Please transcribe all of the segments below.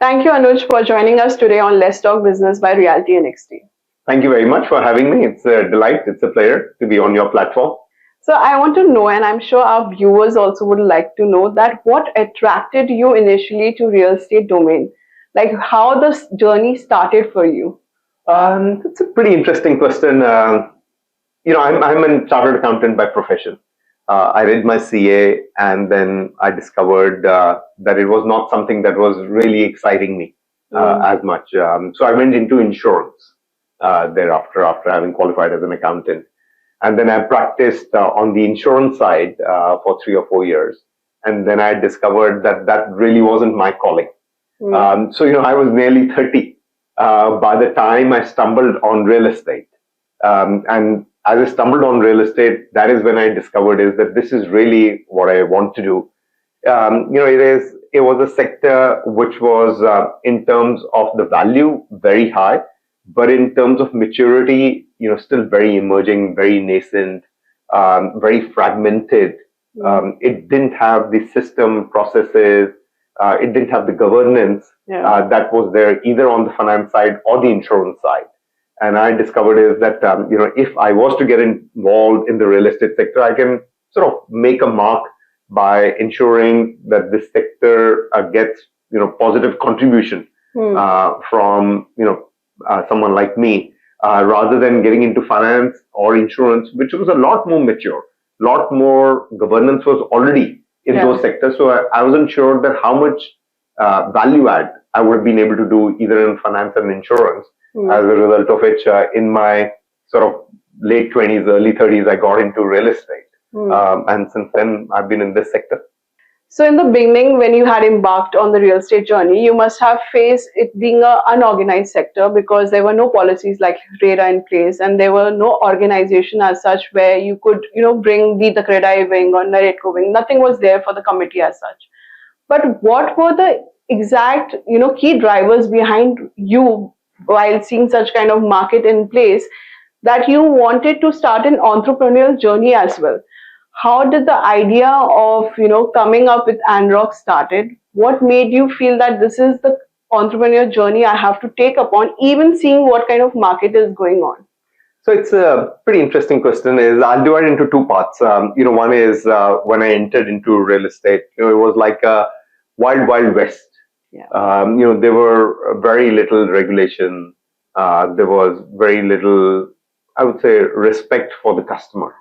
Thank you, Anuj, for joining us today on Let's Talk Business by RealtyNXT. Thank you very much for having me. It's a delight. It's a pleasure to be on your platform. So I want to know, and I'm sure our viewers also would like to know, that what attracted you initially to real estate domain? Like how this journey started for you? It's a pretty interesting question. I'm a chartered accountant by profession. I did my CA, and then I discovered that it was not something that was really exciting me as much. So I went into insurance thereafter, after having qualified as an accountant. And then I practiced on the insurance side for 3 or 4 years. And then I discovered that that really wasn't my calling. I was nearly 30 by the time I stumbled on real estate. And as I stumbled on real estate, that is when I discovered is that this is really what I want to do. It was a sector which was, in terms of the value, very high, but in terms of maturity, still very emerging, very nascent, very fragmented. It didn't have the system processes. It didn't have the governance that was there either on the finance side or the insurance side. And I discovered is that, if I was to get involved in the real estate sector, I can sort of make a mark by ensuring that this sector gets, positive contribution from, someone like me, rather than getting into finance or insurance, which was a lot more mature, lot more governance was already in those sectors. So I wasn't sure that how much value add I would have been able to do either in finance and insurance. As a result of which, in my sort of late 20s, early 30s, I got into real estate. And since then, I've been in this sector. So in the beginning, when you had embarked on the real estate journey, you must have faced it being an unorganized sector because there were no policies like RERA in place, and there were no organization as such where you could, bring the Credai wing or Naretco wing. Nothing was there for the committee as such. But what were the exact, key drivers behind you while seeing such kind of market in place that you wanted to start an entrepreneurial journey as well? How did the idea of, coming up with Anarock started? What made you feel that this is the entrepreneurial journey I have to take upon, even seeing what kind of market is going on? So it's a pretty interesting question. I'll divide it into two parts. One is when I entered into real estate, it was like a wild, wild west. There were very little regulation. There was very little, I would say, respect for the customer.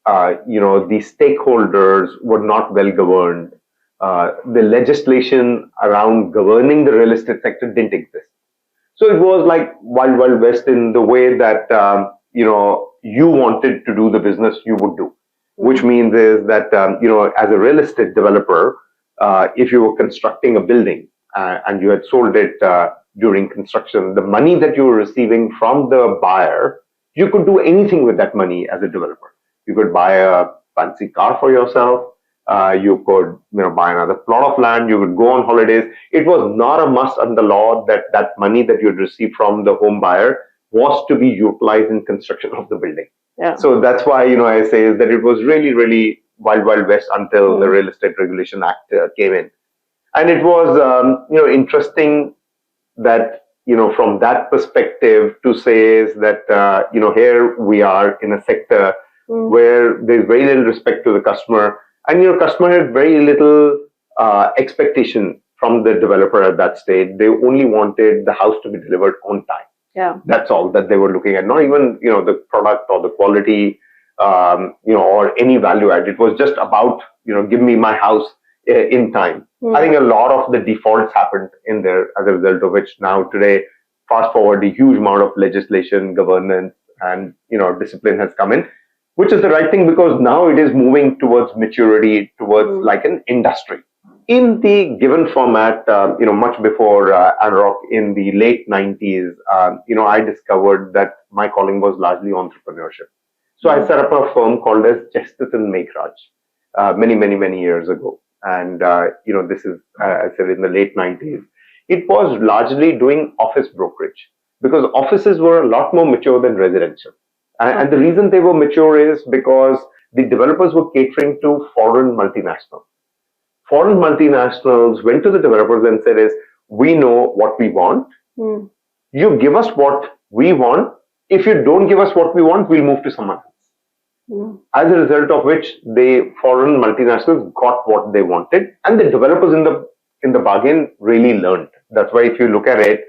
The stakeholders were not well governed. The legislation around governing the real estate sector didn't exist. So it was like wild, wild west in the way that, you wanted to do the business you would do, which means is that, as a real estate developer, if you were constructing a building and you had sold it during construction, the money that you were receiving from the buyer, you could do anything with that money as a developer. You could buy a fancy car for yourself. You could, buy another plot of land. You could go on holidays. It was not a must under law that that money that you had received from the home buyer was to be utilized in construction of the building. So that's why, I say is that it was really, really wild, wild west until the Real Estate Regulation Act came in. And it was, interesting that, from that perspective to say is that, here we are in a sector where there's very little respect to the customer, and customer had very little expectation from the developer at that stage. They only wanted the house to be delivered on time. That's all that they were looking at. Not even the product or the quality, or any value add. It was just about give me my house in time. I think a lot of the defaults happened in there as a result of which now today, fast forward, a huge amount of legislation, governance, and discipline has come in, which is the right thing because now it is moving towards maturity, towards like an industry. In the given format, much before Anarock in the late 90s, I discovered that my calling was largely entrepreneurship. So I set up a firm called as Chesterton Megraj many, many, many years ago. And, this is, I said, in the late 90s. It was largely doing office brokerage because offices were a lot more mature than residential. And the reason they were mature is because the developers were catering to foreign multinationals. foreign multinationals went to the developers and said is, we know what we want. Mm. You give us what we want. If you don't give us what we want, we'll move to someone else. Mm. As a result of which, the foreign multinationals got what they wanted, and the developers in the bargain really learned. That's why if you look at it,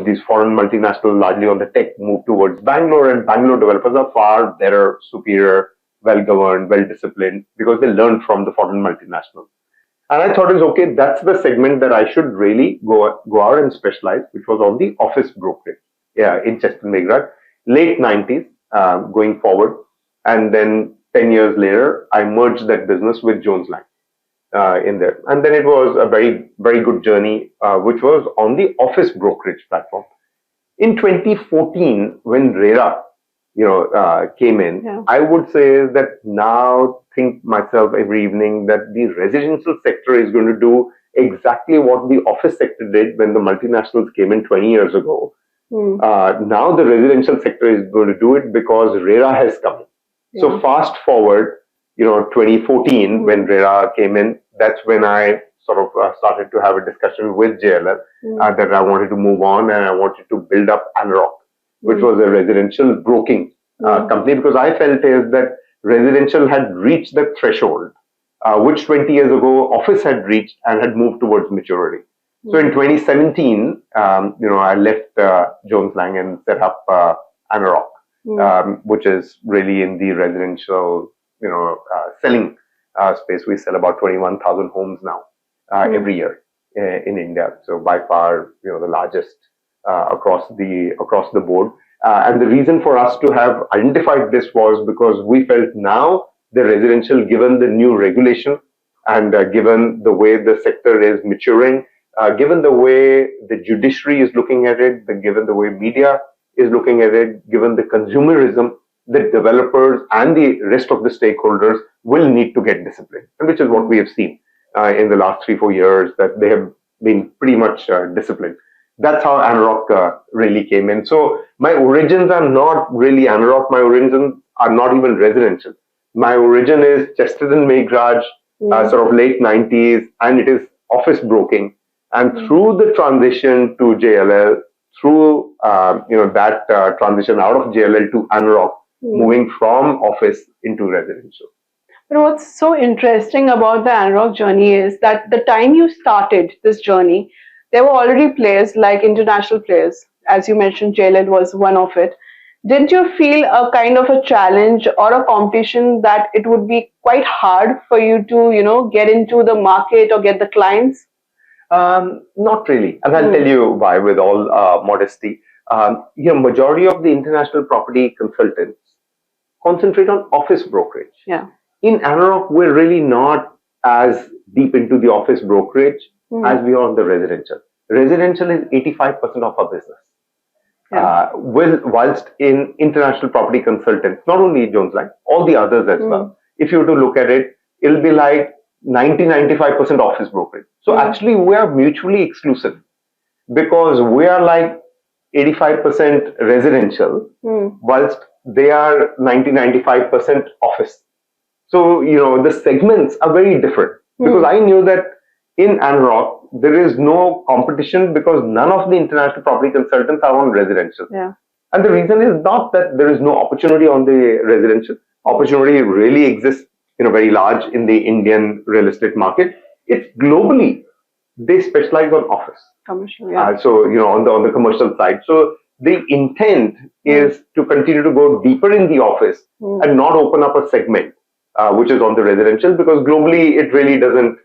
these foreign multinationals, largely on the tech, move towards Bangalore, and Bangalore developers are far better, superior, well governed, well disciplined, because they learned from the foreign multinationals. And I thought, is okay, that's the segment that I should really go out and specialize, which was on the office brokerage, in Chester Meghraj, late 90s, going forward. And then 10 years later, I merged that business with Jones Lang in there. And then it was a very, very good journey, which was on the office brokerage platform. In 2014, when RERA, came in, Yeah. I would say that now think myself every evening that the residential sector is going to do exactly what the office sector did when the multinationals came in 20 years ago. Mm. Now the residential sector is going to do it because RERA has come in. So fast forward, 2014 when RERA came in, that's when I sort of started to have a discussion with JLL that I wanted to move on and I wanted to build up Anarock, which was a residential broking company, because I felt is that residential had reached the threshold, which 20 years ago office had reached and had moved towards maturity. So in 2017, I left Jones Lang and set up Anarock, which is really in the residential, selling space. We sell about 21,000 homes now every year in India. So by far, the largest across the board. And the reason for us to have identified this was because we felt now the residential, given the new regulation and given the way the sector is maturing, given the way the judiciary is looking at it, given the way media is looking at it, given the consumerism, the developers and the rest of the stakeholders will need to get disciplined, and which is what we have seen in the last 3-4 years, that they have been pretty much disciplined. That's how Anarock really came in. So my origins are not really Anarock. My origins are not even residential. My origin is Chesterton Meghraj, sort of late 90s, and it is office broking. And through the transition to JLL, through that transition out of JLL to Anarock, moving from office into residential. What's so interesting about the Anarock journey is that the time you started this journey, there were already players like international players. As you mentioned, JLL was one of it. Didn't you feel a kind of a challenge or a competition that it would be quite hard for you to, get into the market or get the clients? Not really. And I'll tell you why, with all modesty. Majority of the international property consultants concentrate on office brokerage. Yeah. In Anarock, we're really not as deep into the office brokerage as we are on the residential. Residential is 85% of our business. Yeah. Whilst in international property consultants, not only Jones Lang, all the others as well. If you were to look at it, it'll be like 90-95% office brokerage. So actually, we are mutually exclusive because we are like 85% residential, whilst they are 90-95% office. So, the segments are very different because I knew that in Anarock, there is no competition because none of the international property consultants are on residential. Yeah. And the reason is not that there is no opportunity on the residential. Opportunity really exists, very large in the Indian real estate market. It's globally, they specialize on office. Commercial, yeah. So, on the commercial side. So the intent is to continue to go deeper in the office and not open up a segment, which is on the residential, because globally it really doesn't,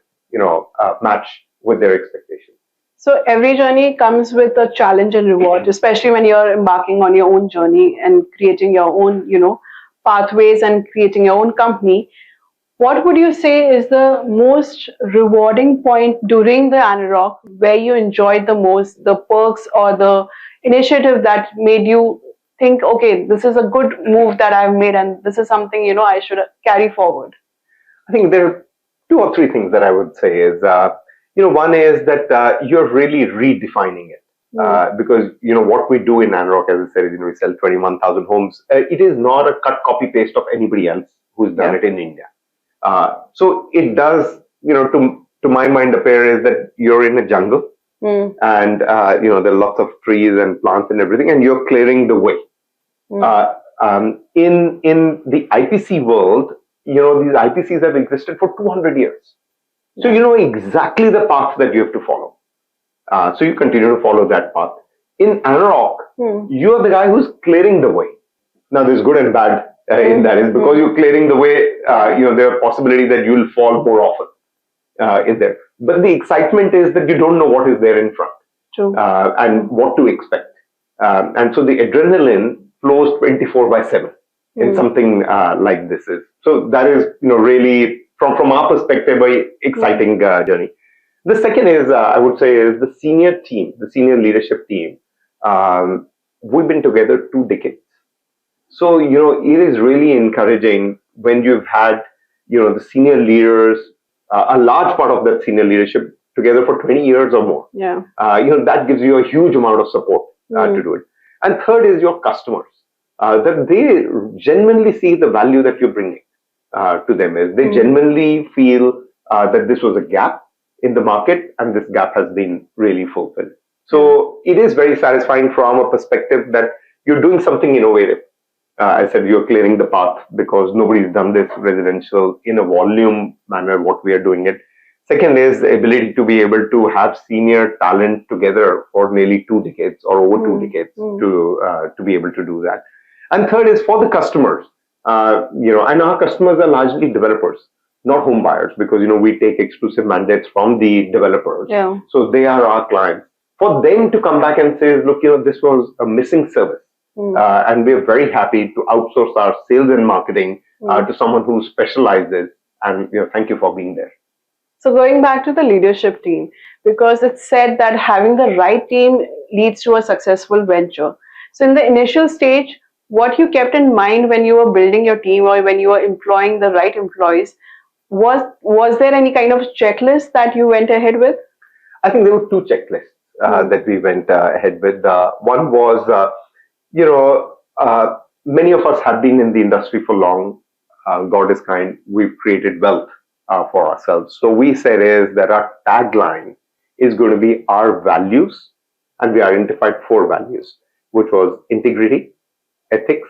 match with their expectations. So every journey comes with a challenge and reward, especially when you're embarking on your own journey and creating your own, pathways and creating your own company. What would you say is the most rewarding point during the Anarock, where you enjoyed the most, the perks or the initiative that made you think, okay, this is a good move that I've made and this is something, I should carry forward? I think there are 2 or 3 things that I would say is, one is that you're really redefining it. Because, what we do in Anarock, as I said, is, we sell 21,000 homes. It is not a cut, copy, paste of anybody else who's done it in India. So it does to my mind appear is that you're in a jungle, and there are lots of trees and plants and everything, and you're clearing the way. In the IPC world, these IPCs have existed for 200 years. So you know exactly the path that you have to follow. So you continue to follow that path. In Anarock, you're the guy who's clearing the way. Now there's good and bad in that. Is because you're clearing the way, there are possibility that you'll fall more often in there. But the excitement is that you don't know what is there in front. True. And what to expect. And so the adrenaline flows 24/7 in something like this is. So that is, really from our perspective, a exciting journey. The second is, I would say, is the senior team, the senior leadership team. We've been together 2 decades. So, it is really encouraging when you've had, the senior leaders, a large part of that senior leadership together for 20 years or more. Yeah. That gives you a huge amount of support to do it. And third is your customers, that they genuinely see the value that you're bringing to them. Is they genuinely feel that this was a gap in the market and this gap has been really fulfilled. So it is very satisfying from a perspective that you're doing something innovative. I said you're clearing the path because nobody's done this residential in a volume manner, what we are doing it. Second is the ability to be able to have senior talent together for nearly 2 decades or over 2 decades to be able to do that. And third is for the customers, and our customers are largely developers, not home buyers, because we take exclusive mandates from the developers. Yeah. So they are our clients. For them to come back and say, look, this was a missing service. And we're very happy to outsource our sales and marketing to someone who specializes. And thank you for being there. So going back to the leadership team, because it's said that having the right team leads to a successful venture. So in the initial stage, what you kept in mind when you were building your team or when you were employing the right employees, was there any kind of checklist that you went ahead with? I think there were 2 checklists that we went ahead with. One was, many of us have been in the industry for long. God is kind. We've created wealth for ourselves. So we said is that our tagline is going to be our values, and we identified 4 values, which was integrity, ethics,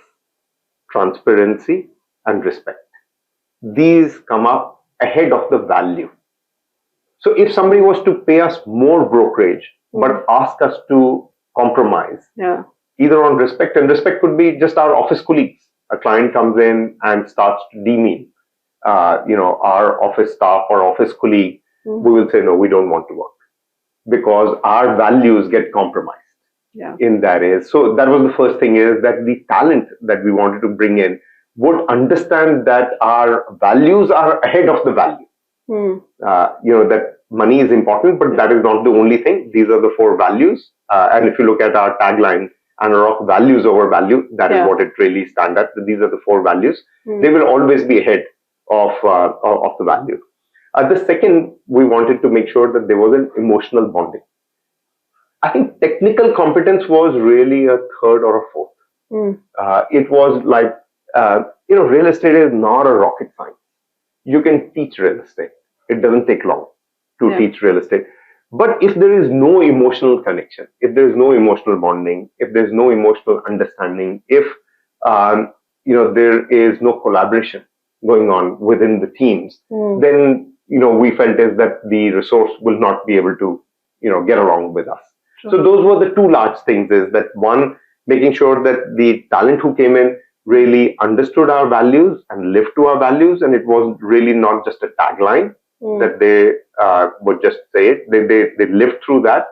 transparency, and respect. These come up ahead of the value. So if somebody was to pay us more brokerage, but ask us to compromise, either on respect, and respect could be just our office colleagues. A client comes in and starts to demean, our office staff or office colleague, we will say, no, we don't want to work because our values get compromised in that is. So that was the first thing, is that the talent that we wanted to bring in would understand that our values are ahead of the value. That money is important, but that is not the only thing. These are the 4 values. And if you look at our tagline, Anarock values over value, that is what it really stands at. These are the 4 values. They will always be ahead of the value. The second, we wanted to make sure that there was an emotional bonding. I think technical competence was really a third or a fourth. It was like, real estate is not a rocket science. You can teach real estate. It doesn't take long to teach real estate. But if there is no emotional connection, if there is no emotional bonding, if there's no emotional understanding, if there is no collaboration going on within the teams, then we felt is that the resource will not be able to get along with us. Sure. So those were the 2 large things. Is that one, making sure that the talent who came in really understood our values and lived to our values, and it was really not just a tagline that they would just say it. They lived through that.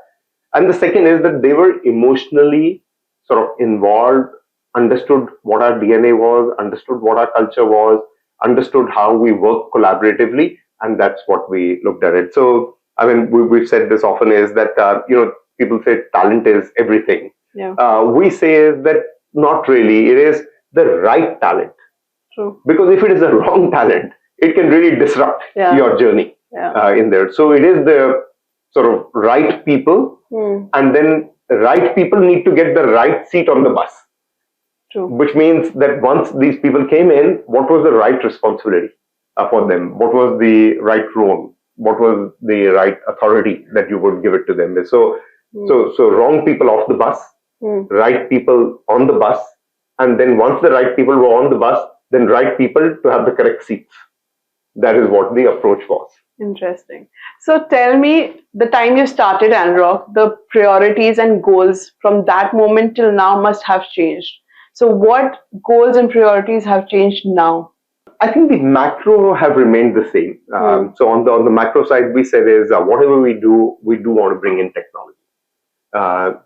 And the second is that they were emotionally sort of involved, understood what our DNA was, understood what our culture was, understood how we work collaboratively, and that's what we looked at it. So, I mean, we've said this often, is that, people say talent is everything. We say is that not really. It is the right talent. True. Because if it is the wrong talent, it can really disrupt your journey in there. So it is the sort of right people, and then the right people need to get the right seat on the bus. True. Which means that once these people came in, what was the right responsibility for them? What was the right role what was the right authority that you would give it to them. So wrong people off the bus, right people on the bus, and then once the right people were on the bus, then right people to have the correct seats. That is what the approach was. Interesting. So tell me, the time you started Anarock, the priorities and goals from that moment till now must have changed. So what goals and priorities have changed now? I think the macro have remained the same. So on the macro side, we said is whatever we do want to bring in technology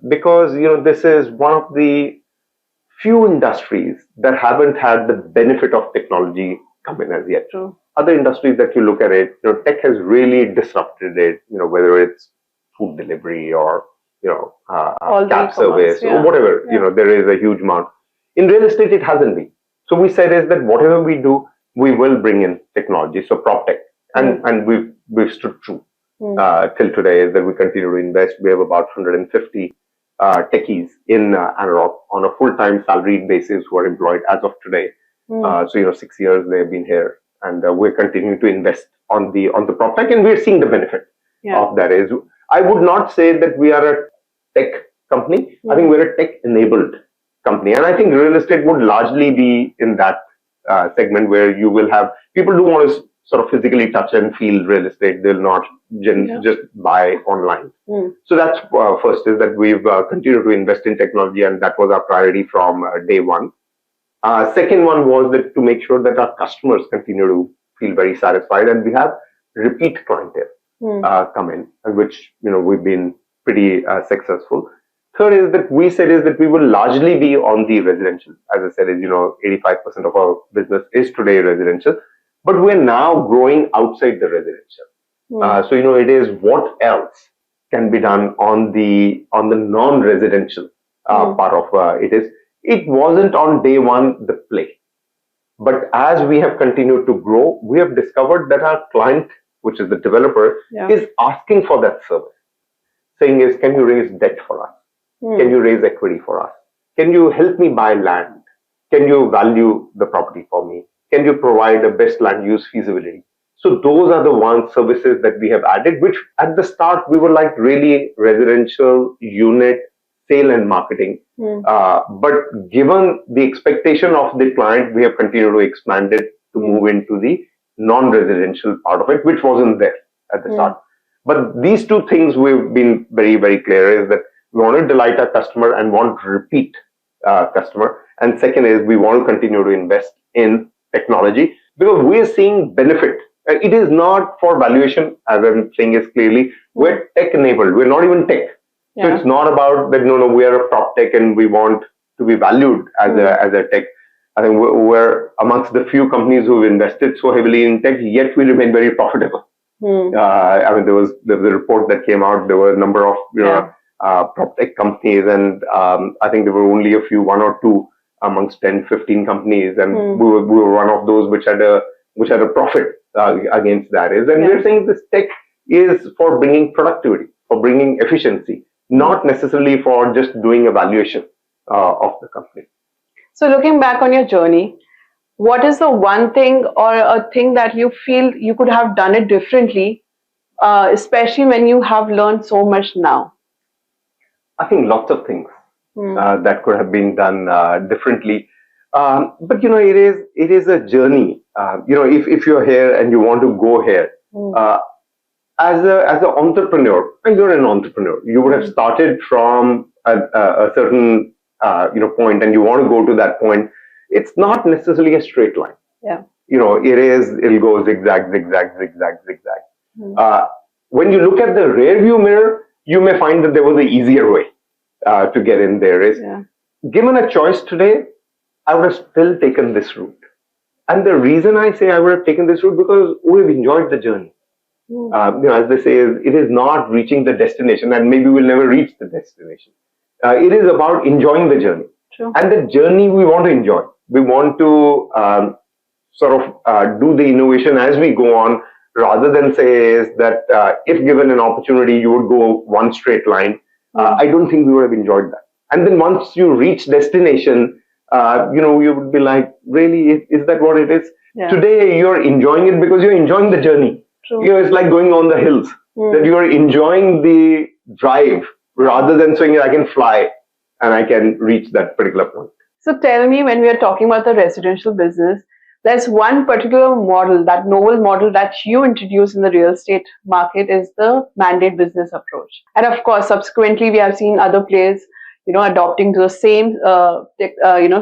because this is one of the few industries that haven't had the benefit of technology come in as yet. True. Other industries that you look at it, tech has really disrupted it. Whether it's food delivery or cab service or whatever. There is a huge amount. In real estate, it hasn't been. So we said is that whatever we do, we will bring in technology. So prop tech, and we've stood true till today. Is that we continue to invest. We have about 150 techies in Anarock on a full-time salaried basis who are employed as of today. So 6 years they've been here, and we're continuing to invest on the prop tech, and we're seeing the benefit of that. Is I would not say that we are a tech company. I think we're a tech-enabled company, and I think real estate would largely be in that segment where you will have people who want to sort of physically touch and feel real estate. They'll not just buy online. So that's first is that we've continued to invest in technology, and that was our priority from day one. Second one was that to make sure that our customers continue to feel very satisfied, and we have repeat clientele come in, which we've been pretty successful. Third is that we said is that we will largely be on the residential. As I said, is 85% of our business is today residential, but we're now growing outside the residential. So it is what else can be done on the non-residential part of it is. It wasn't on day one the play, but as we have continued to grow, we have discovered that our client, which is the developer, is asking for that service, saying is, can you raise debt for us? Can you raise equity for us? Can you help me buy land? Can you value the property for me? Can you provide a best land use feasibility? So those are the one services that we have added, which at the start we were like really residential unit sale and marketing. But given the expectation of the client, we have continued to expand it to move into the non-residential part of it, which wasn't there at the start. But these two things we've been very, very clear is that we want to delight our customer and want to repeat customer. And second is we want to continue to invest in technology because we're seeing benefit. It is not for valuation, as I'm saying is clearly, we're tech enabled. We're not even tech. So it's not about that, no, we are a prop tech and we want to be valued as a tech. I think we're amongst the few companies who've invested so heavily in tech, yet we remain very profitable. I mean, there was a report that came out, there were a number of prop tech companies, and I think there were only a few, one or two amongst 10, 15 companies, and we were one of those which had a profit against that. And we're saying this tech is for bringing productivity, for bringing efficiency, not necessarily for just doing a valuation of the company. So looking back on your journey, what is the one thing or a thing that you feel you could have done it differently, especially when you have learned so much now? I think lots of things that could have been done differently. But it is a journey. If you're here and you want to go here, as an entrepreneur, and you're an entrepreneur, you would have started from a certain point, and you want to go to that point. It's not necessarily a straight line. It'll go zigzag, zigzag, zigzag, zigzag. When you look at the rear view mirror, you may find that there was an easier way to get in there. Given a choice today, I would have still taken this route. And the reason I say I would have taken this route because we've enjoyed the journey. As they say, it is not reaching the destination, and maybe we'll never reach the destination. It is about enjoying the journey. True. And the journey we want to enjoy. We want to do the innovation as we go on, rather than say is that if given an opportunity, you would go one straight line. I don't think we would have enjoyed that. And then once you reach destination, you would be like, really, is that what it is? Today, you're enjoying it because you're enjoying the journey. True. It's like going on the hills, that you are enjoying the drive rather than saying I can fly and I can reach that particular point. So tell me, when we are talking about the residential business, there's one particular model, that novel model that you introduced in the real estate market is the mandate business approach. And of course, subsequently, we have seen other players, adopting to the same,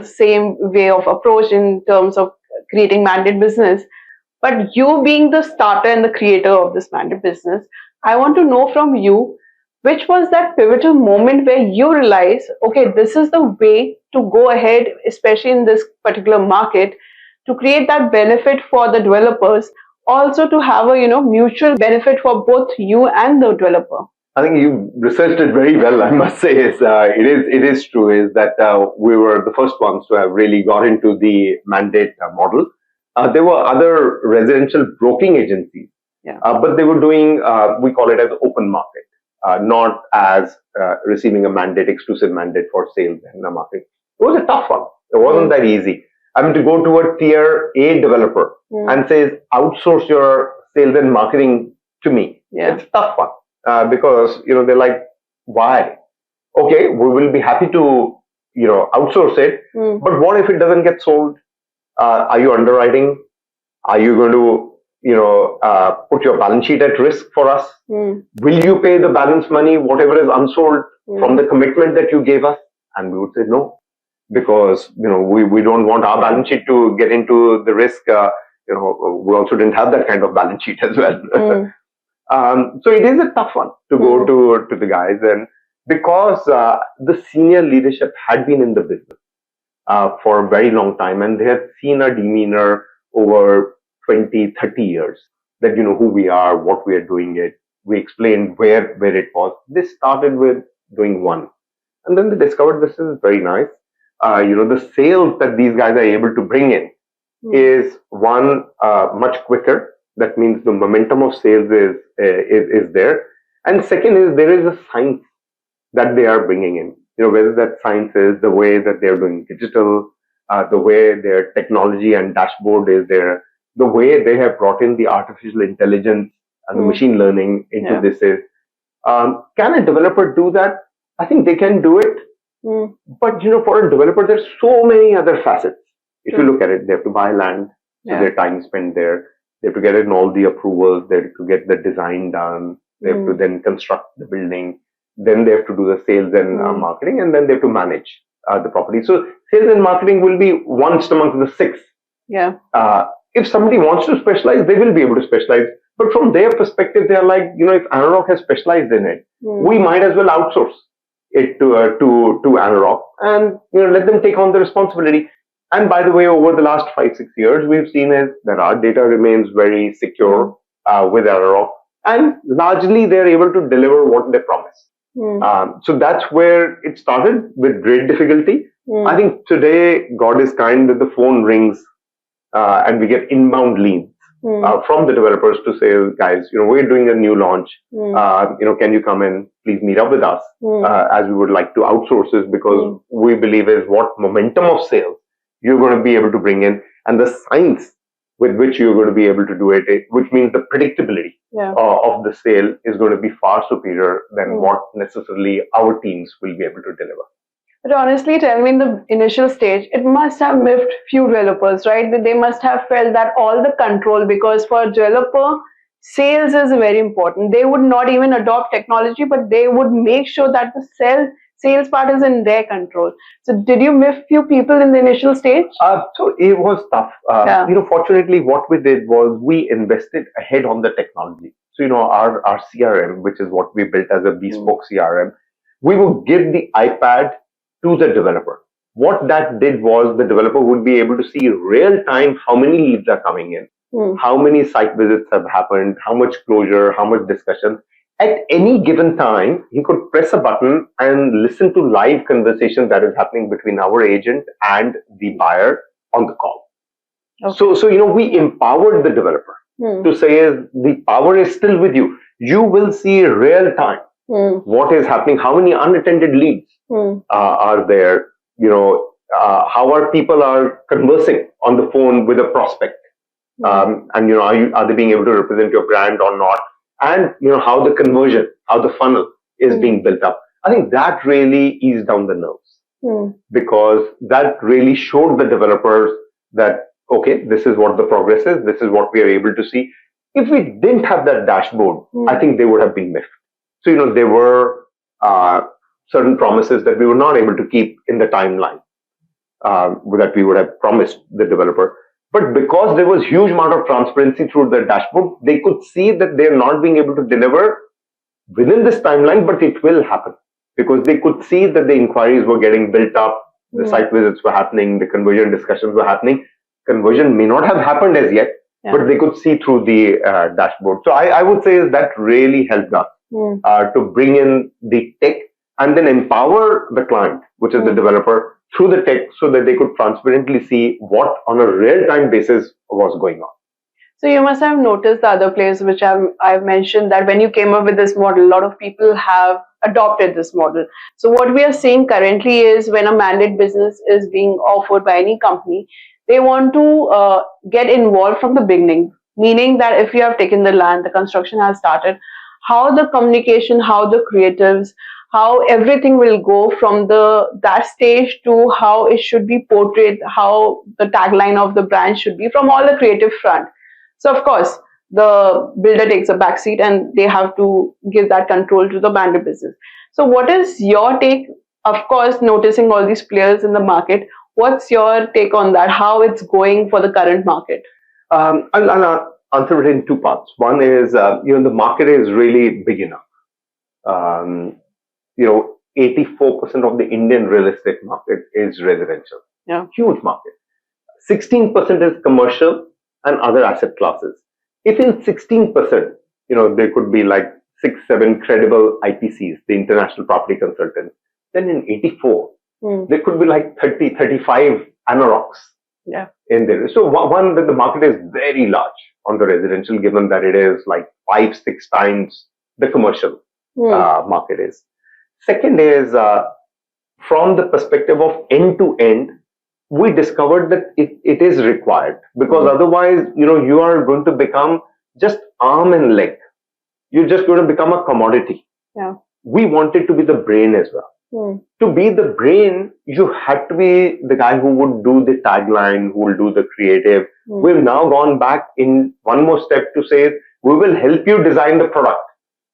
same way of approach in terms of creating mandate business. But you being the starter and the creator of this mandate business, I want to know from you, which was that pivotal moment where you realize, okay, this is the way to go ahead, especially in this particular market, to create that benefit for the developers, also to have a mutual benefit for both you and the developer. I think you researched it very well. I must say, it is true. Is that we were the first ones to have really got into the mandate model. There were other residential broking agencies, but they were doing, we call it as open market, not as receiving a mandate, exclusive mandate for sales in the market. It was a tough one. It wasn't that easy. I mean, to go to a tier A developer and say, outsource your sales and marketing to me. It's a tough one because, they're like, why? Okay, we will be happy to, outsource it. But what if it doesn't get sold? Are you underwriting? Are you going to, put your balance sheet at risk for us? Will you pay the balance money, whatever is unsold from the commitment that you gave us? And we would say no, because, we don't want our balance sheet to get into the risk. We also didn't have that kind of balance sheet as well. So it is a tough one to go to the guys. And because the senior leadership had been in the business for a very long time, and they had seen our demeanor over 20, 30 years, that who we are, what we are doing it. We explained where it was. They started with doing one. And then they discovered this is very nice. The sales that these guys are able to bring in is one, much quicker. That means the momentum of sales is there. And second is there is a science that they are bringing in. Whether that science is the way that they're doing digital, the way their technology and dashboard is there, the way they have brought in the artificial intelligence and the machine learning into this is, can a developer do that? I think they can do it. But, for a developer, there's so many other facets. If you look at it, they have to buy land, so their time spent there. They have to get in all the approvals. They have to get the design done. They have to then construct the building. Then they have to do the sales and marketing, and then they have to manage the property. So sales and marketing will be one amongst the six. If somebody wants to specialize, they will be able to specialize. But from their perspective, they are like, if Anarock has specialized in it, we might as well outsource it to Anarock and let them take on the responsibility. And by the way, over the last 5-6 years, we've seen is that our data remains very secure with Anarock, and largely they're able to deliver what they promise. So that's where it started with great difficulty. I think today, God is kind that the phone rings and we get inbound leads from the developers to say, guys, we're doing a new launch. Can you come and please meet up with us as we would like to outsource this, because we believe is what momentum of sales you're going to be able to bring in, and the science with which you're going to be able to do it, which means the predictability of the sale is going to be far superior than what necessarily our teams will be able to deliver. But honestly, tell me, in the initial stage, it must have miffed few developers, right? That they must have felt that all the control, because for a developer, sales is very important. They would not even adopt technology, but they would make sure that the sales part is in their control. So did you miff few people in the initial stage? So it was tough. Fortunately, what we did was we invested ahead on the technology. So, our CRM, which is what we built as a bespoke CRM, we would give the iPad to the developer. What that did was the developer would be able to see real time how many leads are coming in, how many site visits have happened, how much closure, how much discussion. At any given time, he could press a button and listen to live conversation that is happening between our agent and the buyer on the call. So we empowered the developer to say the power is still with you. You will see real time what is happening, how many unattended leads are there, how are people are conversing on the phone with a prospect. And are they being able to represent your brand or not? And how the conversion, how the funnel is being built up. I think that really eased down the nerves because that really showed the developers that okay, this is what the progress is, this is what we are able to see. If we didn't have that dashboard, I think they would have been missed. So there were certain promises that we were not able to keep in the timeline that we would have promised the developer. But because there was huge amount of transparency through the dashboard, they could see that they're not being able to deliver within this timeline, but it will happen because they could see that the inquiries were getting built up, the site visits were happening, the conversion discussions were happening. Conversion may not have happened as yet, but they could see through the dashboard. So I would say that really helped us to bring in the tech and then empower the client, which is the developer, through the tech so that they could transparently see what on a real-time basis was going on. So you must have noticed the other players which I've mentioned that when you came up with this model, a lot of people have adopted this model. So what we are seeing currently is when a mandate business is being offered by any company, they want to get involved from the beginning, meaning that if you have taken the land, the construction has started, how the communication, how the creatives, how everything will go from that stage to how it should be portrayed, how the tagline of the brand should be from all the creative front. So of course, the builder takes a backseat and they have to give that control to the mandate business. So what is your take? Of course, noticing all these players in the market, what's your take on that? How it's going for the current market? I'll answer it in two parts. One is, the market is really big enough. 84% of the Indian real estate market is residential. Yeah. Huge market. 16% is commercial and other asset classes. If in 16%, there could be like 6-7 credible IPCs, the international property consultants, then in 84, there could be like 30-35 Anarocks in there. So one, that the market is very large on the residential, given that it is like 5-6 times the commercial market is. Second is, from the perspective of end to end, we discovered that it is required because otherwise, you are going to become just arm and leg. You're just going to become a commodity. Yeah. We wanted to be the brain as well. To be the brain, you had to be the guy who would do the tagline, who will do the creative. We've now gone back in one more step to say, we will help you design the product.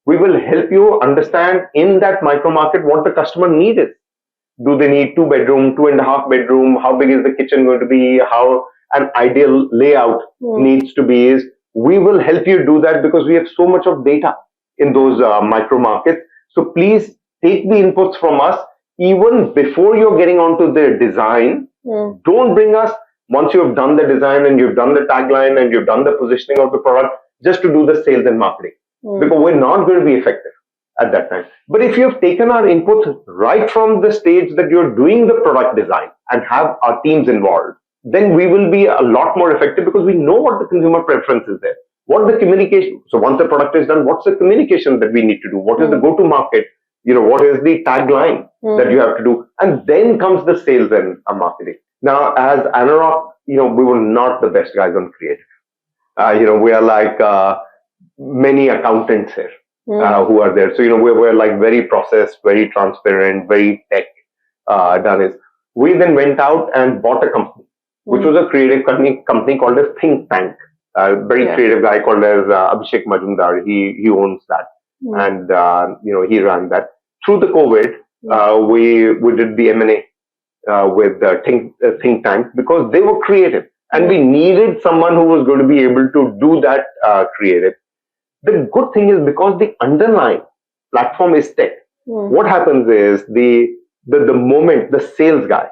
We will help you understand in that micro market what the customer need is. Do they need 2-bedroom, 2.5 bedroom? How big is the kitchen going to be? How an ideal layout needs to be is. We will help you do that because we have so much of data in those micro markets. So please take the inputs from us even before you're getting onto the design. Don't bring us once you've done the design and you've done the tagline and you've done the positioning of the product just to do the sales and marketing because we're not going to be effective at that time. But if you've taken our inputs right from the stage that you're doing the product design and have our teams involved, then we will be a lot more effective because we know what the consumer preference is there. What the communication, so once the product is done, what's the communication that we need to do? What is the go-to market? What is the tagline that you have to do? And then comes the sales and marketing. Now, as Anarock, we were not the best guys on creative. We are like many accountants here. Who are there. So, we're like very processed, very transparent, very tech done is. We then went out and bought a company, which was a creative company called as Think Tank. A very creative guy called as Abhishek Majumdar. He owns that. And, he ran that. Through the COVID, we did the M&A with Think Tank because they were creative. And we needed someone who was going to be able to do that creative. The good thing is because the underlying platform is tech, what happens is the moment the sales guy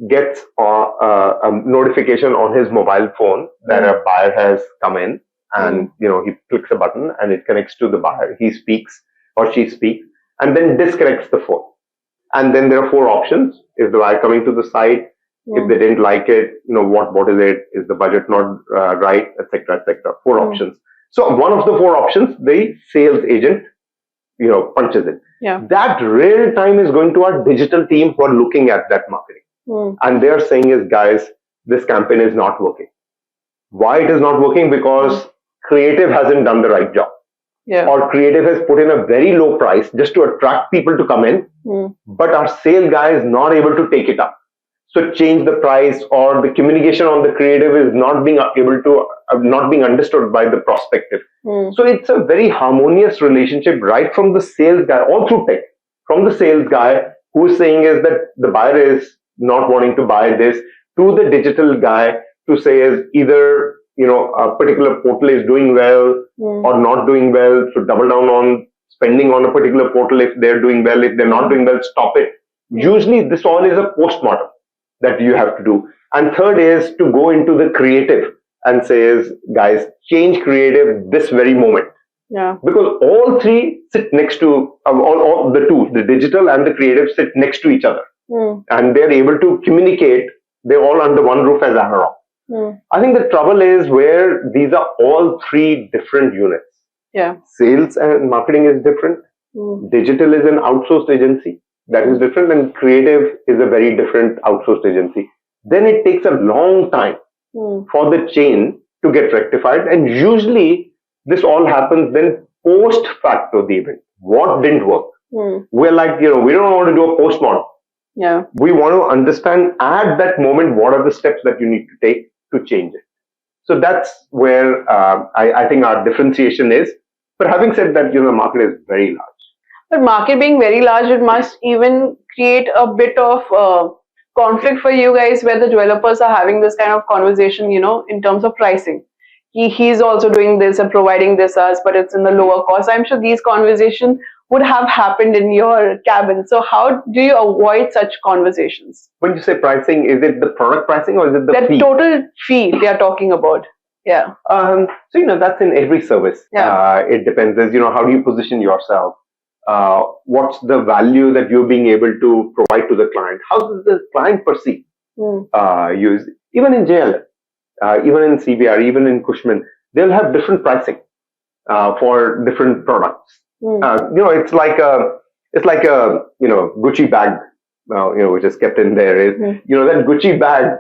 gets a notification on his mobile phone that a buyer has come in and, he clicks a button and it connects to the buyer. He speaks or she speaks and then disconnects the phone. And then there are 4 options. If the buyer coming to the site, if they didn't like it, what is it? Is the budget not right, etc., etc. 4 options. So one of the 4 options, the sales agent, punches in. Yeah. That real time is going to our digital team who are looking at that marketing. And they're saying is, guys, this campaign is not working. Why it is not working? Because creative hasn't done the right job. Yeah. Or creative has put in a very low price just to attract people to come in, but our sales guy is not able to take it up. So change the price, or the communication on the creative is not being able to, not being understood by the prospective. So it's a very harmonious relationship right from the sales guy, all through tech, from the sales guy who is saying is that the buyer is not wanting to buy this, to the digital guy to say is either a particular portal is doing well or not doing well, so double down on spending on a particular portal. If they're doing well, if they're not doing well, stop it. Usually this all is a postmortem that you have to do. And third is to go into the creative and say is, guys, change creative this very moment. Yeah. Because all three sit next to, all the two, the digital and the creative sit next to each other. And they're able to communicate. They're all under one roof as Anarock. I think the trouble is where these are all three different units. Yeah. Sales and marketing is different. Digital is an outsourced agency. That is different, and creative is a very different outsourced agency. Then it takes a long time for the chain to get rectified, and usually this all happens then post facto the event. What didn't work? We're like, we don't want to do a postmortem. Yeah. We want to understand at that moment what are the steps that you need to take to change it. So that's where I think our differentiation is. But having said that, the market is very large. But market being very large, it must even create a bit of conflict for you guys, where the developers are having this kind of conversation, in terms of pricing. He's also doing this and providing this as, but it's in the lower cost. I'm sure these conversations would have happened in your cabin. So how do you avoid such conversations? When you say pricing, is it the product pricing or is it the fee? Total fee they are talking about. Yeah. So that's in every service. Yeah. It depends. As how do you position yourself? What's the value that you're being able to provide to the client? How does the client perceive? Use even in JL, even in CBR, even in Cushman, they'll have different pricing for different products. It's like a Gucci bag, which is kept in there. Is that Gucci bag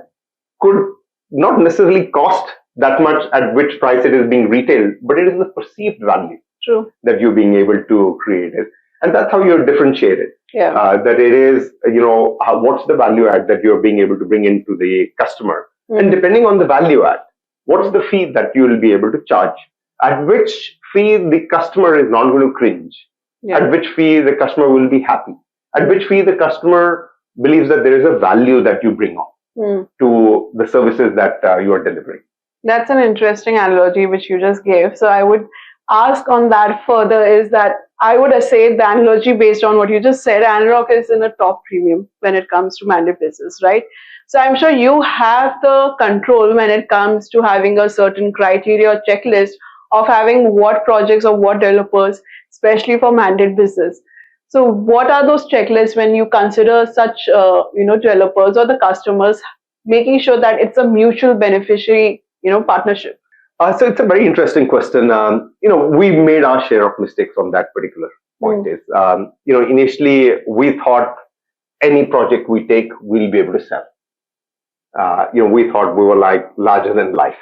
could not necessarily cost that much at which price it is being retailed, but it is the perceived value. True. That you're being able to create it. And that's how you're differentiated. Yeah. That it is, what's the value add that you're being able to bring into the customer. And depending on the value add, what's the fee that you will be able to charge? At which fee the customer is not going to cringe. Yeah. At which fee the customer will be happy. At which fee the customer believes that there is a value that you bring on to the services that you are delivering. That's an interesting analogy which you just gave. So I would ask on that further is that I would say the analogy based on what you just said, Anarock is in a top premium when it comes to mandate business, right? So I'm sure you have the control when it comes to having a certain criteria or checklist of having what projects or what developers, especially for mandate business. So what are those checklists when you consider such, developers or the customers, making sure that it's a mutual beneficiary, partnership? So it's a very interesting question. We made our share of mistakes on that particular point. Is initially we thought any project we take, we'll be able to sell. We thought we were like larger than life.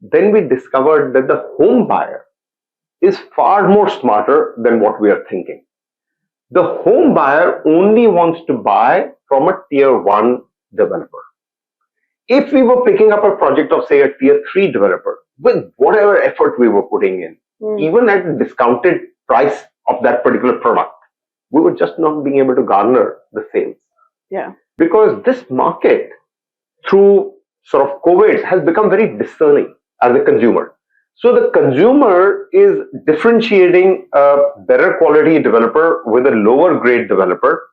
Then we discovered that the home buyer is far more smarter than what we are thinking. The home buyer only wants to buy from a tier 1 developer. If we were picking up a project of, say, a tier 3 developer, with whatever effort we were putting in, even at a discounted price of that particular product, we were just not being able to garner the sales. Yeah. Because this market, through sort of COVID, has become very discerning as a consumer. So the consumer is differentiating a better quality developer with a lower grade developer.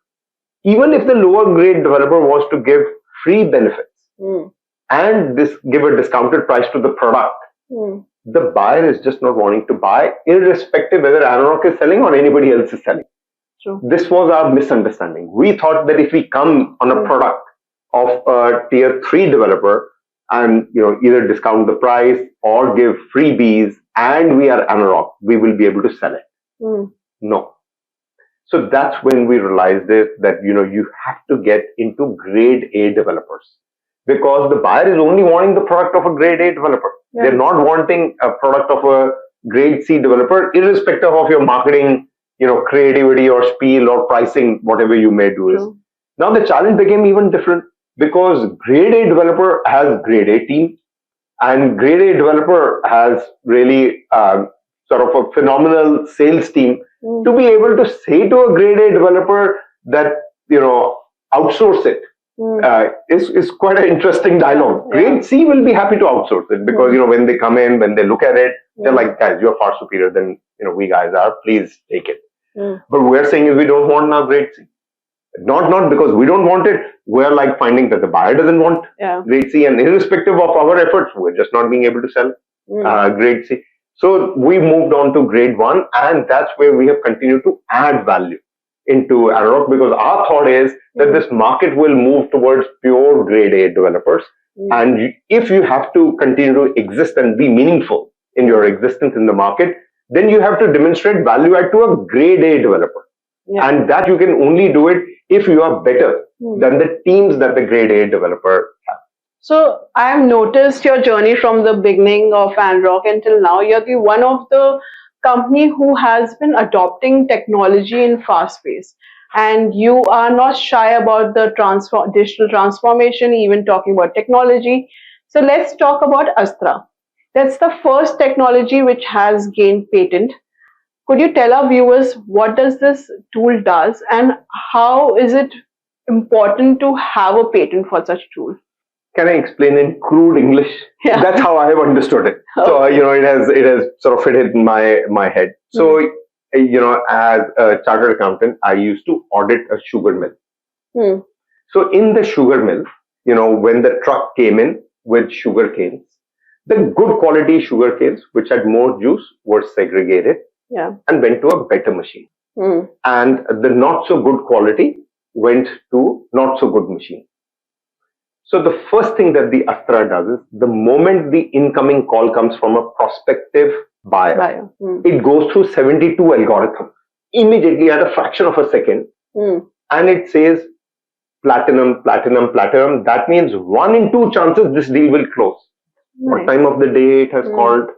Even if the lower grade developer was to give free benefits, and give a discounted price to the product, the buyer is just not wanting to buy, irrespective whether Anarock is selling or anybody else is selling. True. This was our misunderstanding. We thought that if we come on a product of a tier 3 developer and either discount the price or give freebies and we are Anarock, we will be able to sell it. No. So that's when we realized that you have to get into grade A developers. because the buyer is only wanting the product of a grade A developer. Yeah. They're not wanting a product of a grade C developer, irrespective of your marketing, creativity or spiel or pricing, whatever you may do is. Now the challenge became even different because grade A developer has grade A team, and grade A developer has really sort of a phenomenal sales team to be able to say to a grade A developer that, outsource it. Is quite an interesting dialogue. Grade C will be happy to outsource it because when they come in, when they look at it, they're like, guys, you're far superior than we guys are. Please take it. But we're saying is we don't want now grade C. Not because we don't want it. We're like finding that the buyer doesn't want grade C, and irrespective of our efforts, we're just not being able to sell grade C. So we moved on to grade 1, and that's where we have continued to add value into Anarock, because our thought is that this market will move towards pure grade A developers. And if you have to continue to exist and be meaningful in your existence in the market, then you have to demonstrate value add to a grade A developer. And that you can only do it if you are better than the teams that the grade A developer has. So I have noticed your journey from the beginning of Anarock until now. You're the one of the company who has been adopting technology in fast pace, and you are not shy about the digital transformation, even talking about technology. So let's talk about Astra. That's the first technology which has gained patent. Could you tell our viewers what does this tool does, and how is it important to have a patent for such tool? Can I explain in crude English? Yeah. That's how I have understood it. So, it has sort of fitted in my head. So, as a chartered accountant, I used to audit a sugar mill. So in the sugar mill, when the truck came in with sugar canes, the good quality sugar canes, which had more juice, were segregated and went to a better machine. And the not so good quality went to not so good machine. So the first thing that the Astra does is the moment the incoming call comes from a prospective buyer. It goes through 72 algorithms immediately at a fraction of a second. And it says platinum, platinum, platinum. That means 1 in 2 chances this deal will close. What time of the day it has called,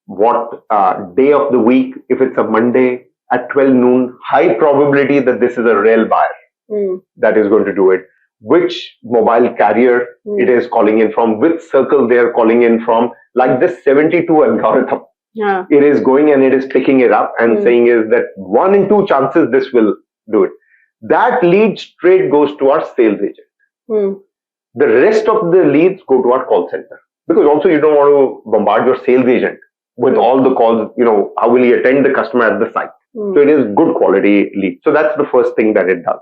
what day of the week, if it's a Monday at 12 noon, high probability that this is a real buyer that is going to do it. Which mobile carrier it is calling in from, which circle they are calling in from, like this 72 algorithm. It is going and it is picking it up and saying is that 1 in 2 chances this will do it. That lead straight goes to our sales agent. The rest of the leads go to our call center, because also you don't want to bombard your sales agent with all the calls, how will he attend the customer at the site. So it is good quality lead. So that's the first thing that it does.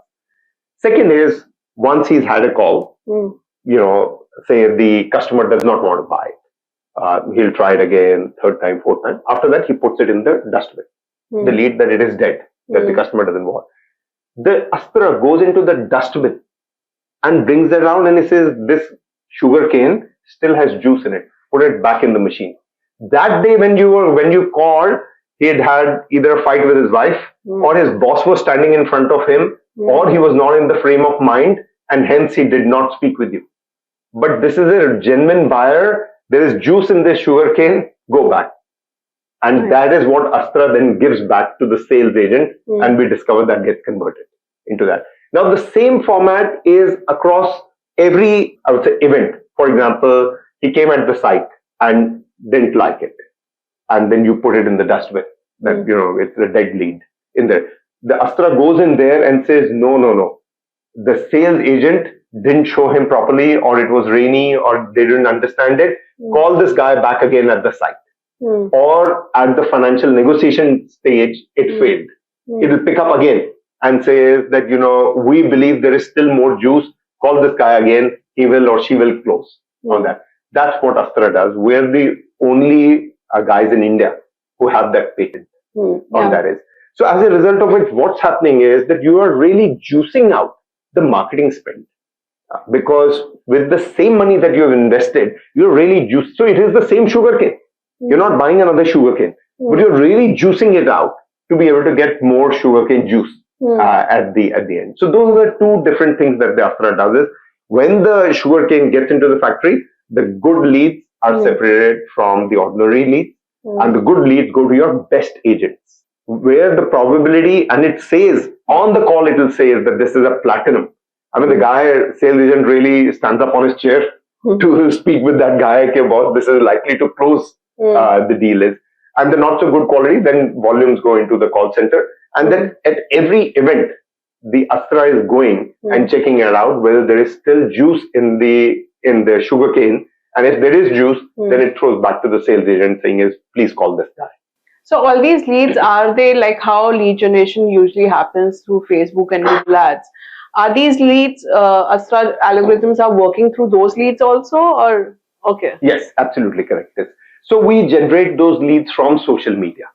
Second is, once he's had a call, say the customer does not want to buy it. He'll try it again, third time, fourth time. After that, he puts it in the dustbin. The lead that it is dead, that the customer doesn't want. The Astra goes into the dustbin and brings it around and it says, this sugar cane still has juice in it. Put it back in the machine. That day when you called, he had either a fight with his wife, or his boss was standing in front of him, or he was not in the frame of mind, and hence he did not speak with you. But this is a genuine buyer. There is juice in this sugar cane. Go back. And that is what Astra then gives back to the sales agent, and we discover that gets converted into that. Now the same format is across every, I would say, event. For example, he came at the site and didn't like it, and then you put it in the dustbin. That it's a dead lead in there. The Astra goes in there and says, no. The sales agent didn't show him properly, or it was rainy, or they didn't understand it. Call this guy back again at the site. Or at the financial negotiation stage, it failed. It will pick up again and says that, we believe there is still more juice. Call this guy again. He will or she will close on that. That's what Astra does. We're the only guys in India who have that patent on that is. So as a result of it, what's happening is that you are really juicing out the marketing spend, because with the same money that you have invested, you're really juiced. So it is the same sugar cane. You're not buying another sugar cane, but you're really juicing it out to be able to get more sugar cane juice at the end. So those are the two different things that the Astra does. Is When the sugarcane gets into the factory, the good leads are separated from the ordinary leads, and the good leads go to your best agents. Where the probability, and it says on the call, it will say that this is a platinum. I mean, the guy, sales agent, really stands up on his chair to speak with that guy about this is likely to close the deal is. And the not so good quality, then volumes go into the call center. And then at every event, the Astra is going and checking it out whether there is still juice in the sugar cane. And if there is juice, then it throws back to the sales agent saying is, please call this guy. So all these leads, are they like how lead generation usually happens through Facebook and Google Ads? Are these leads, Astra algorithms are working through those leads also, or okay? Yes, absolutely correct. Yes. So we generate those leads from social media,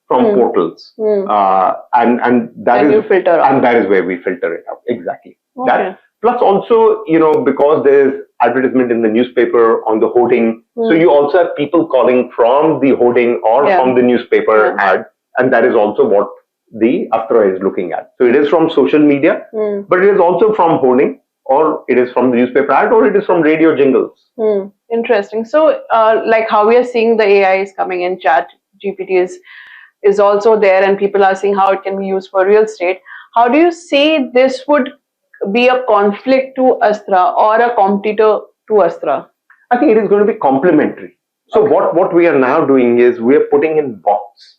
from portals, and that is you filter out. And that is where we filter it out exactly. Okay. That plus also, because there's advertisement in the newspaper on the hoarding, so you also have people calling from the hoarding or from the newspaper ad, and that is also what the Astra is looking at. So it is from social media, but it is also from hoarding, or it is from the newspaper ad, or it is from radio jingles. Interesting. So, like how we are seeing the AI is coming in, Chat GPT is also there, and people are seeing how it can be used for real estate. How do you see this would be a conflict to Astra or a competitor to Astra? I think it is going to be complementary. So what we are now doing is we are putting in bots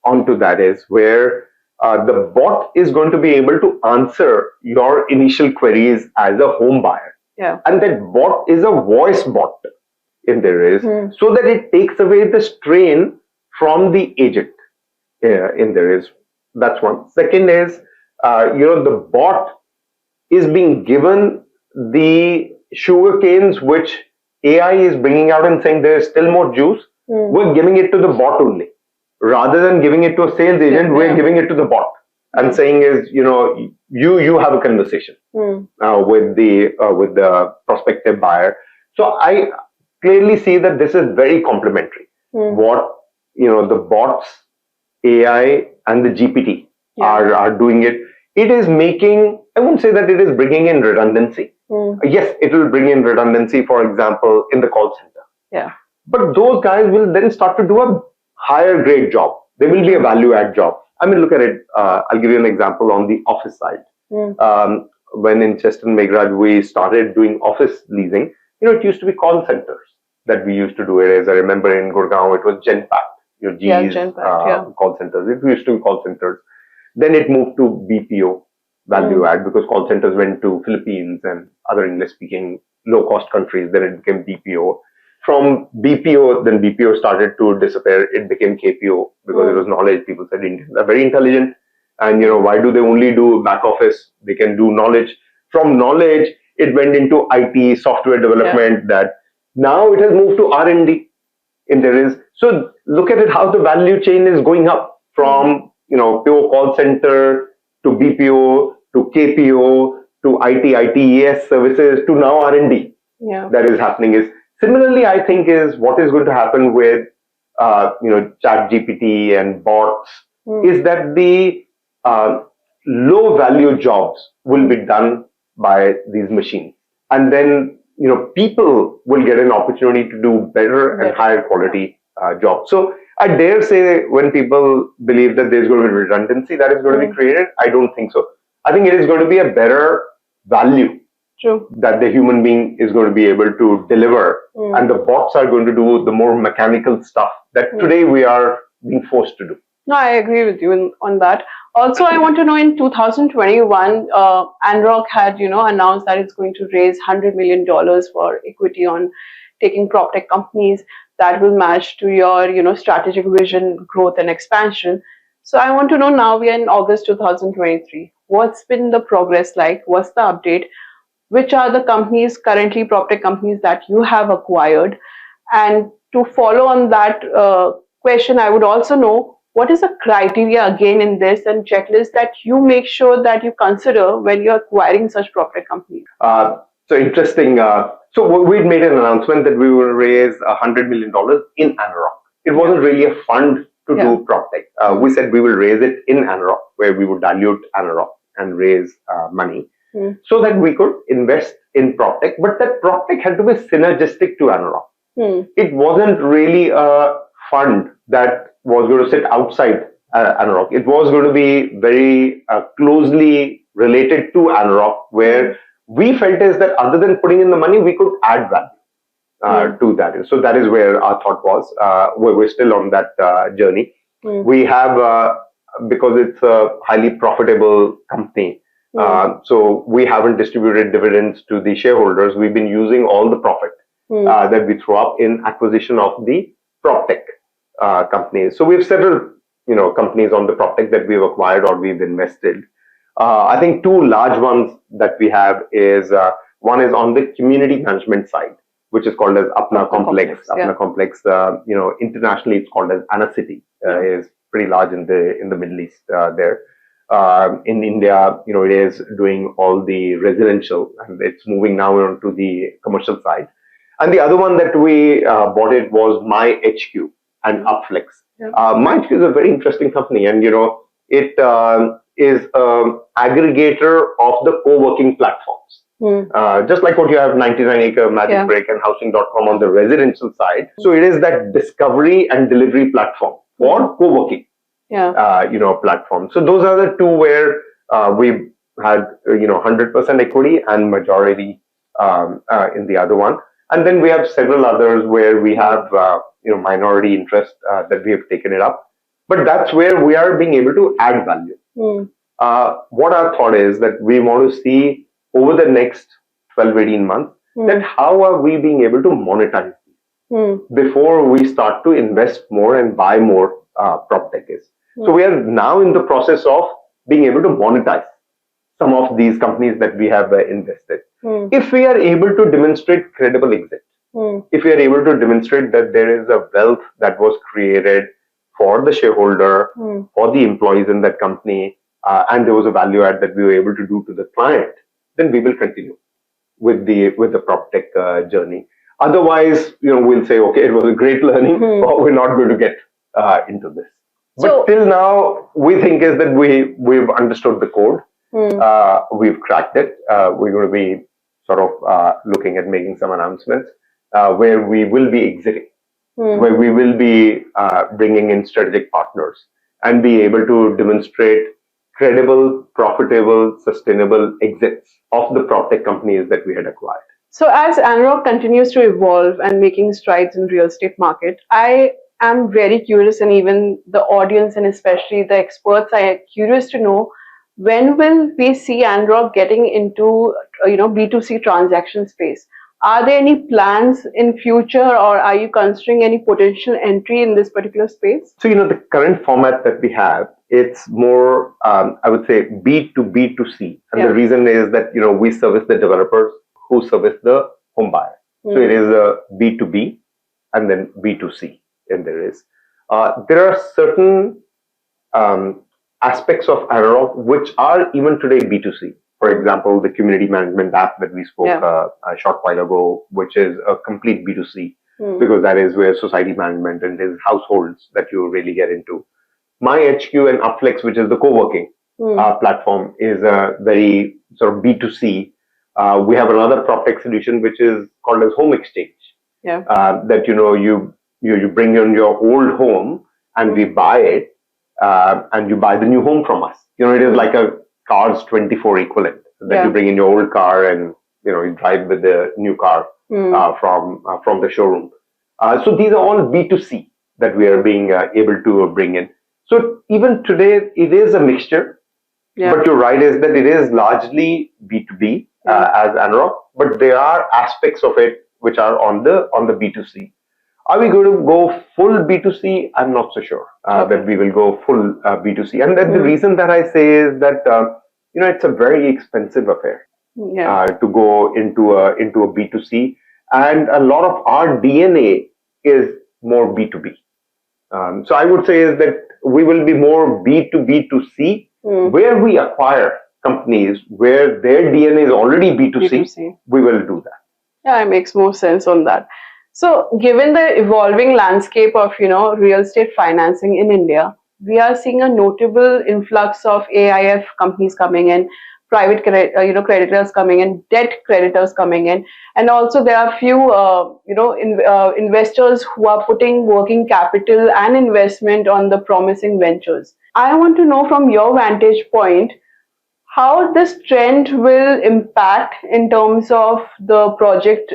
onto that, is where the bot is going to be able to answer your initial queries as a home buyer. Yeah. And that bot is a voice bot, if there is, so that it takes away the strain from the agent. In there is, that's one. Second is, the bot is being given the sugar canes which AI is bringing out and saying there is still more juice. We're giving it to the bot only, rather than giving it to a sales agent. We're giving it to the bot and saying is, you have a conversation with the prospective buyer. So I clearly see that this is very complementary. What the bots, AI, and the GPT are doing it. It is making, I won't say that it is bringing in redundancy. Yes, it will bring in redundancy, for example, in the call center. Yeah. But those guys will then start to do a higher grade job. They will be a value add job. I mean, look at it. I'll give you an example on the office side. When in Cheston Meghraj we started doing office leasing, it used to be call centers that we used to do it. As I remember in Gurgaon, it was Genpact, GE's call centers. It used to be call centers. Then it moved to BPO, value add, because call centers went to Philippines and other English-speaking low-cost countries. Then it became BPO. From BPO, then BPO started to disappear. It became KPO because it was knowledge. People said Indians are very intelligent, and why do they only do back office? They can do knowledge. From knowledge, it went into IT, software development. That now it has moved to R&D. And there is, so look at it, how the value chain is going up from pure call center to BPO to KPO to IT, ITES services to now R&D. That is happening. Is similarly, I think, is what is going to happen with Chat GPT and bots is that the low value jobs will be done by these machines, and then people will get an opportunity to do better and higher quality jobs. So I dare say, when people believe that there's going to be redundancy that is going to be created, I don't think so. I think it is going to be a better value that the human being is going to be able to deliver, and the bots are going to do the more mechanical stuff that today we are being forced to do. No, I agree with you on that. Also, I want to know, in 2021, Anarock had announced that it's going to raise $100 million for equity on taking prop tech companies that will match to your strategic vision, growth, and expansion. So I want to know, now we are in August 2023. What's been the progress like? What's the update? Which are the companies currently, prop tech companies, that you have acquired? And to follow on that question, I would also know, what is the criteria again in this and checklist that you make sure that you consider when you're acquiring such prop tech companies? So interesting. So we'd made an announcement that we will raise $100 million in Anarock. It wasn't really a fund to do prop tech. We said we will raise it in Anarock, where we would dilute Anarock and raise money. so that we could invest in PropTech. But that PropTech had to be synergistic to Anarock. It wasn't really a fund that was going to sit outside Anarock. It was going to be very closely related to Anarock, where we felt is that other than putting in the money, we could add value to that. So that is where our thought was. We're still on that journey. We have, because it's a highly profitable company, so we haven't distributed dividends to the shareholders. We've been using all the profit that we throw up in acquisition of the PropTech companies. So we have several, companies on the PropTech that we've acquired or we've invested. I think two large ones that we have is one is on the community management side, which is called as Apna Complex. Apna Complex, internationally it's called as Anacity. Is pretty large in the Middle East there. In India, it is doing all the residential, and it's moving now onto the commercial side. And the other one that we bought it was My HQ and Upflex. My HQ is a very interesting company, and it is an aggregator of the co-working platforms. Just like what you have 99 Acre, Magic Break, and Housing.com on the residential side. So it is that discovery and delivery platform for co-working. Platform. So those are the two where we had 100% equity and majority in the other one, and then we have several others where we have minority interest that we have taken it up. But that's where we are being able to add value. What our thought is that we want to see over the next 12-18 months that how are we being able to monetize before we start to invest more and buy more PropTech is. So we are now in the process of being able to monetize some of these companies that we have invested. If we are able to demonstrate credible exit, if we are able to demonstrate that there is a wealth that was created for the shareholder, for the employees in that company, and there was a value add that we were able to do to the client, then we will continue with the PropTech journey. Otherwise, we'll say, okay, it was a great learning, but we're not going to get into this. But till now, we think is that we've understood the code. We've cracked it. We're going to be sort of looking at making some announcements where we will be exiting, where we will be bringing in strategic partners and be able to demonstrate credible, profitable, sustainable exits of the PropTech companies that we had acquired. So as Anarock continues to evolve and making strides in real estate market, I'm very curious, and even the audience and especially the experts are curious to know, when will we see Anarock getting into B2C transaction space? Are there any plans in future, or are you considering any potential entry in this particular space? So the current format that we have, it's more I would say B2B2C, and the reason is that we service the developers who service the home buyer. So it is a B2B and then B2C. And there are certain aspects of Anarock which are even today B2C. For example, the community management app that we spoke a short while ago, which is a complete B2C, because that is where society management and his households that you really get into. My HQ and Upflex, which is the co-working platform, is a very sort of B2C. We have another PropTech solution which is called as Home Exchange. That you bring in your old home and we buy it, and you buy the new home from us. It is like a Cars 24 equivalent that you bring in your old car and you drive with the new car from the showroom. So these are all B2C that we are being able to bring in. So even today it is a mixture, but you're right is that it is largely B2B as Anarock, but there are aspects of it which are on the B2C. Are we going to go full B2C? I'm not so sure that we will go full B2C. And then the reason that I say is that it's a very expensive affair to go into a B2C, and a lot of our DNA is more B2B. So I would say is that we will be more B2B2C, where we acquire companies where their DNA is already B2C. We will do that. Yeah, it makes more sense on that. So given the evolving landscape of, real estate financing in India, we are seeing a notable influx of AIF companies coming in, private creditors coming in, debt creditors coming in, and also there are few investors who are putting working capital and investment on the promising ventures. I want to know from your vantage point how this trend will impact in terms of the project,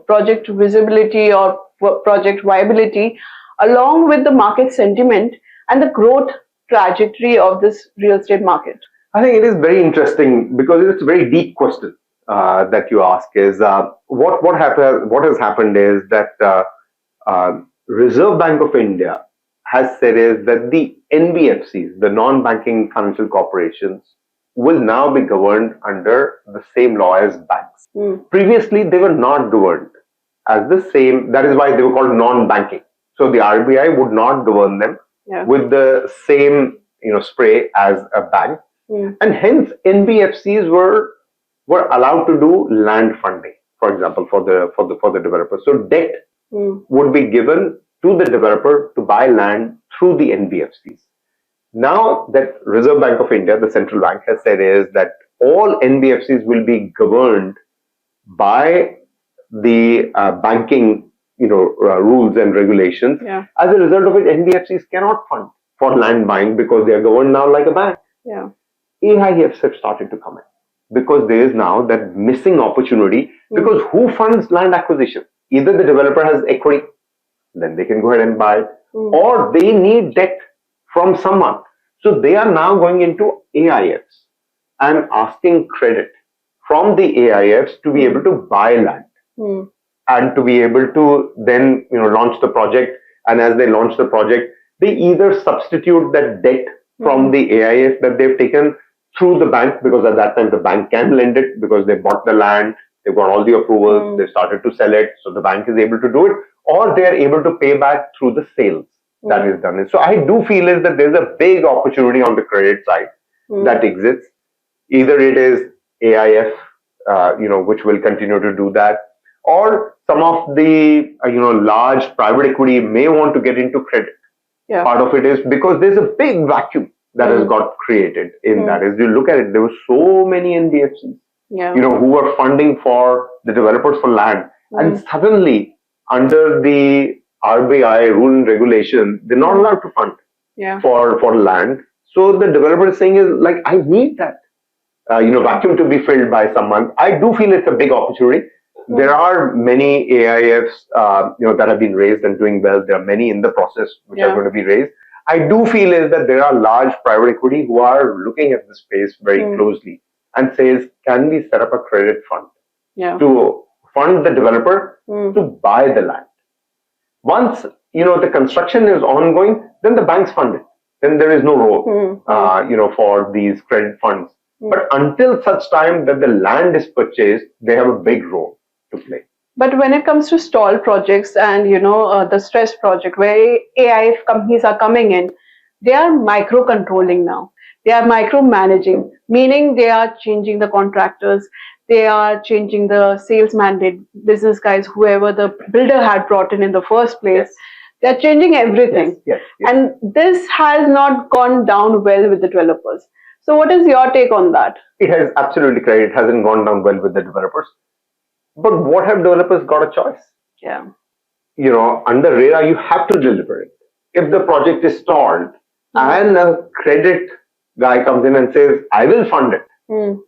project visibility or project viability, along with the market sentiment and the growth trajectory of this real estate market. I think it is very interesting because it's a very deep question that you ask. Is what has happened is that Reserve Bank of India has said is that the NBFCs, the non-banking financial corporations, will now be governed under the same law as banks. Previously, they were not governed as the same. That is why they were called non-banking. So the RBI would not govern them with the same spray as a bank, and hence NBFCs were allowed to do land funding, for example, for the developer. So debt would be given to the developer to buy land through the NBFCs. Now that Reserve Bank of India, the central bank, has said is that all NBFCs will be governed by the banking rules and regulations. As a result of it, NBFCs cannot fund for land buying because they are governed now like a bank. AIFs have started to come in because there is now that missing opportunity. Because who funds land acquisition? Either the developer has equity, then they can go ahead and buy it, or they need debt from someone. So they are now going into AIFs and asking credit from the AIFs to be able to buy land and to be able to then launch the project. And as they launch the project, they either substitute that debt from the AIF that they've taken through the bank, because at that time the bank can lend it because they bought the land, they've got all the approvals, they started to sell it, so the bank is able to do it, or they are able to pay back through the sales that is done. So I do feel is that there's a big opportunity on the credit side that exists. Either it is AIF, which will continue to do that, or some of the large private equity may want to get into credit. Part of it is because there's a big vacuum that has got created in that. As you look at it, there were so many NBFCs, who were funding for the developers for land, and suddenly under the RBI rule and regulation, they're not allowed to fund for land. So the developer is saying is like, I need that vacuum to be filled by someone. I do feel it's a big opportunity. There are many AIFs that have been raised and doing well. There are many in the process which are going to be raised. I do feel is that there are large private equity who are looking at the space very closely and says, can we set up a credit fund to fund the developer to buy the land? Once the construction is ongoing, then the banks fund it. Then there is no role for these credit funds. But until such time that the land is purchased, they have a big role to play. But when it comes to stall projects and the stress project where AIF companies are coming in, they are micro controlling now. They are micromanaging, meaning they are changing the contractors, they are changing the sales mandate, business guys, whoever the builder had brought in the first place. They are changing everything. And this has not gone down well with the developers. So what is your take on that? It has absolutely correct. It hasn't gone down well with the developers. But what have developers got a choice? Under RERA, you have to deliver it. If the project is stalled and a credit guy comes in and says, I will fund it,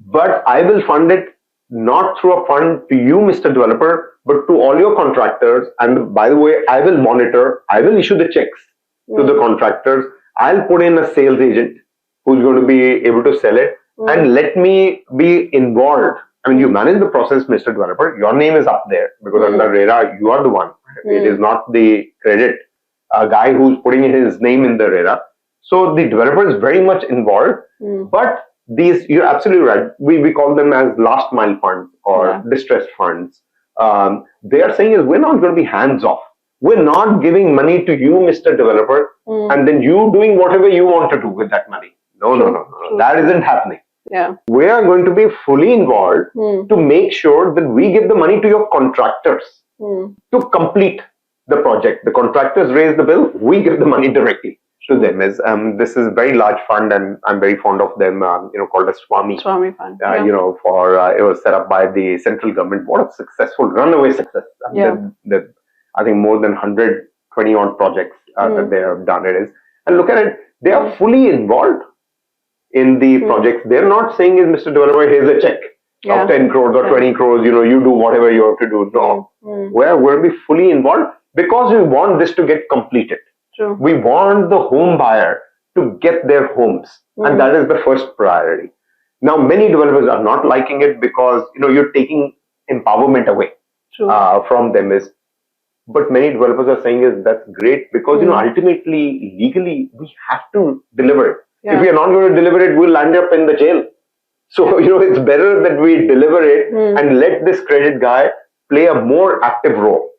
but I will fund it not through a fund to you, Mr. Developer, but to all your contractors. And by the way, I will monitor, I will issue the checks to the contractors. I'll put in a sales agent who's going to be able to sell it and let me be involved. I mean, you manage the process, Mr. Developer. Your name is up there because under RERA, you are the one. It is not the credit guy who's putting his name in the RERA. So the developer is very much involved. But these, you're absolutely right. We call them as last mile funds or distressed funds. They are saying is we're not going to be hands off. We're not giving money to you, Mr. Developer, and then you doing whatever you want to do with that money. No. That isn't happening. We are going to be fully involved to make sure that we give the money to your contractors to complete the project. The contractors raise the bill, we give the money directly. to them is this is a very large fund, and I'm very fond of them. Called as Swami. Swami Fund. It was set up by the central government. What a successful runaway success! I think more than 120 odd projects that they have done. It is, and look at it. They are fully involved in the projects. They're not saying, "Is Mr. Developer, here's a check of 10 crores or 20 crores. You do whatever you have to do." No, we're going to be fully involved because we want this to get completed. True. We want the home buyer to get their homes, and that is the first priority. Now, many developers are not liking it because you're taking empowerment away from them. But many developers are saying is that's great because ultimately legally we have to deliver it. If we are not going to deliver it, we'll end up in the jail. So it's better that we deliver it and let this credit guy play a more active role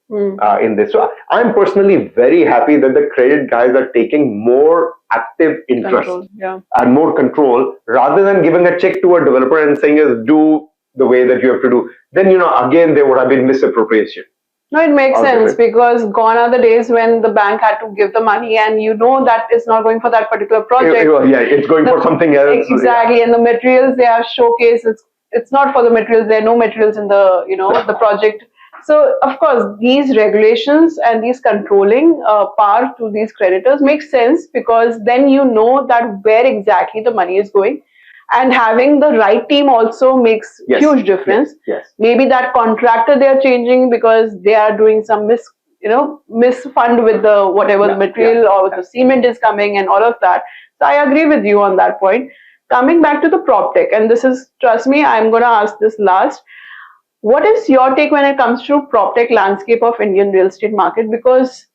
in this. So I'm personally very happy that the credit guys are taking more active interest and more control rather than giving a check to a developer and saying is do the way that you have to do. Then again there would have been misappropriation. No, it makes sense because gone are the days when the bank had to give the money and that it's not going for that particular project. It's going for something else. Exactly, and the materials they have showcased, it's not for the materials. There are no materials in the the project. So of course these regulations and these controlling power to these creditors makes sense because then that where exactly the money is going. And having the right team also makes huge difference. Yes. Maybe that contractor they are changing because they are doing some misfund with the whatever the material or the cement is coming and all of that. So I agree with you on that point. Coming back to the prop tech, and this is, trust me, I'm going to ask this last. What is your take when it comes to prop tech landscape of Indian real estate market? Because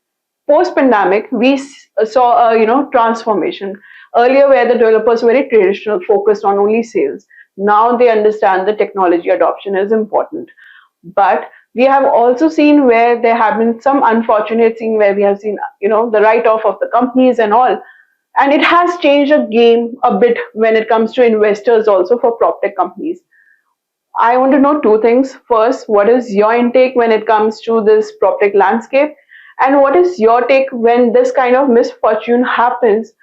post-pandemic, we saw a transformation. Earlier, where the developers were very traditional, focused on only sales. Now they understand the technology adoption is important. But we have also seen where there have been some unfortunate things where we have seen, the write-off of the companies and all. And it has changed the game a bit when it comes to investors also for prop tech companies. I want to know two things. First, what is your intake when it comes to this prop tech landscape? And what is your take when this kind of misfortune happens?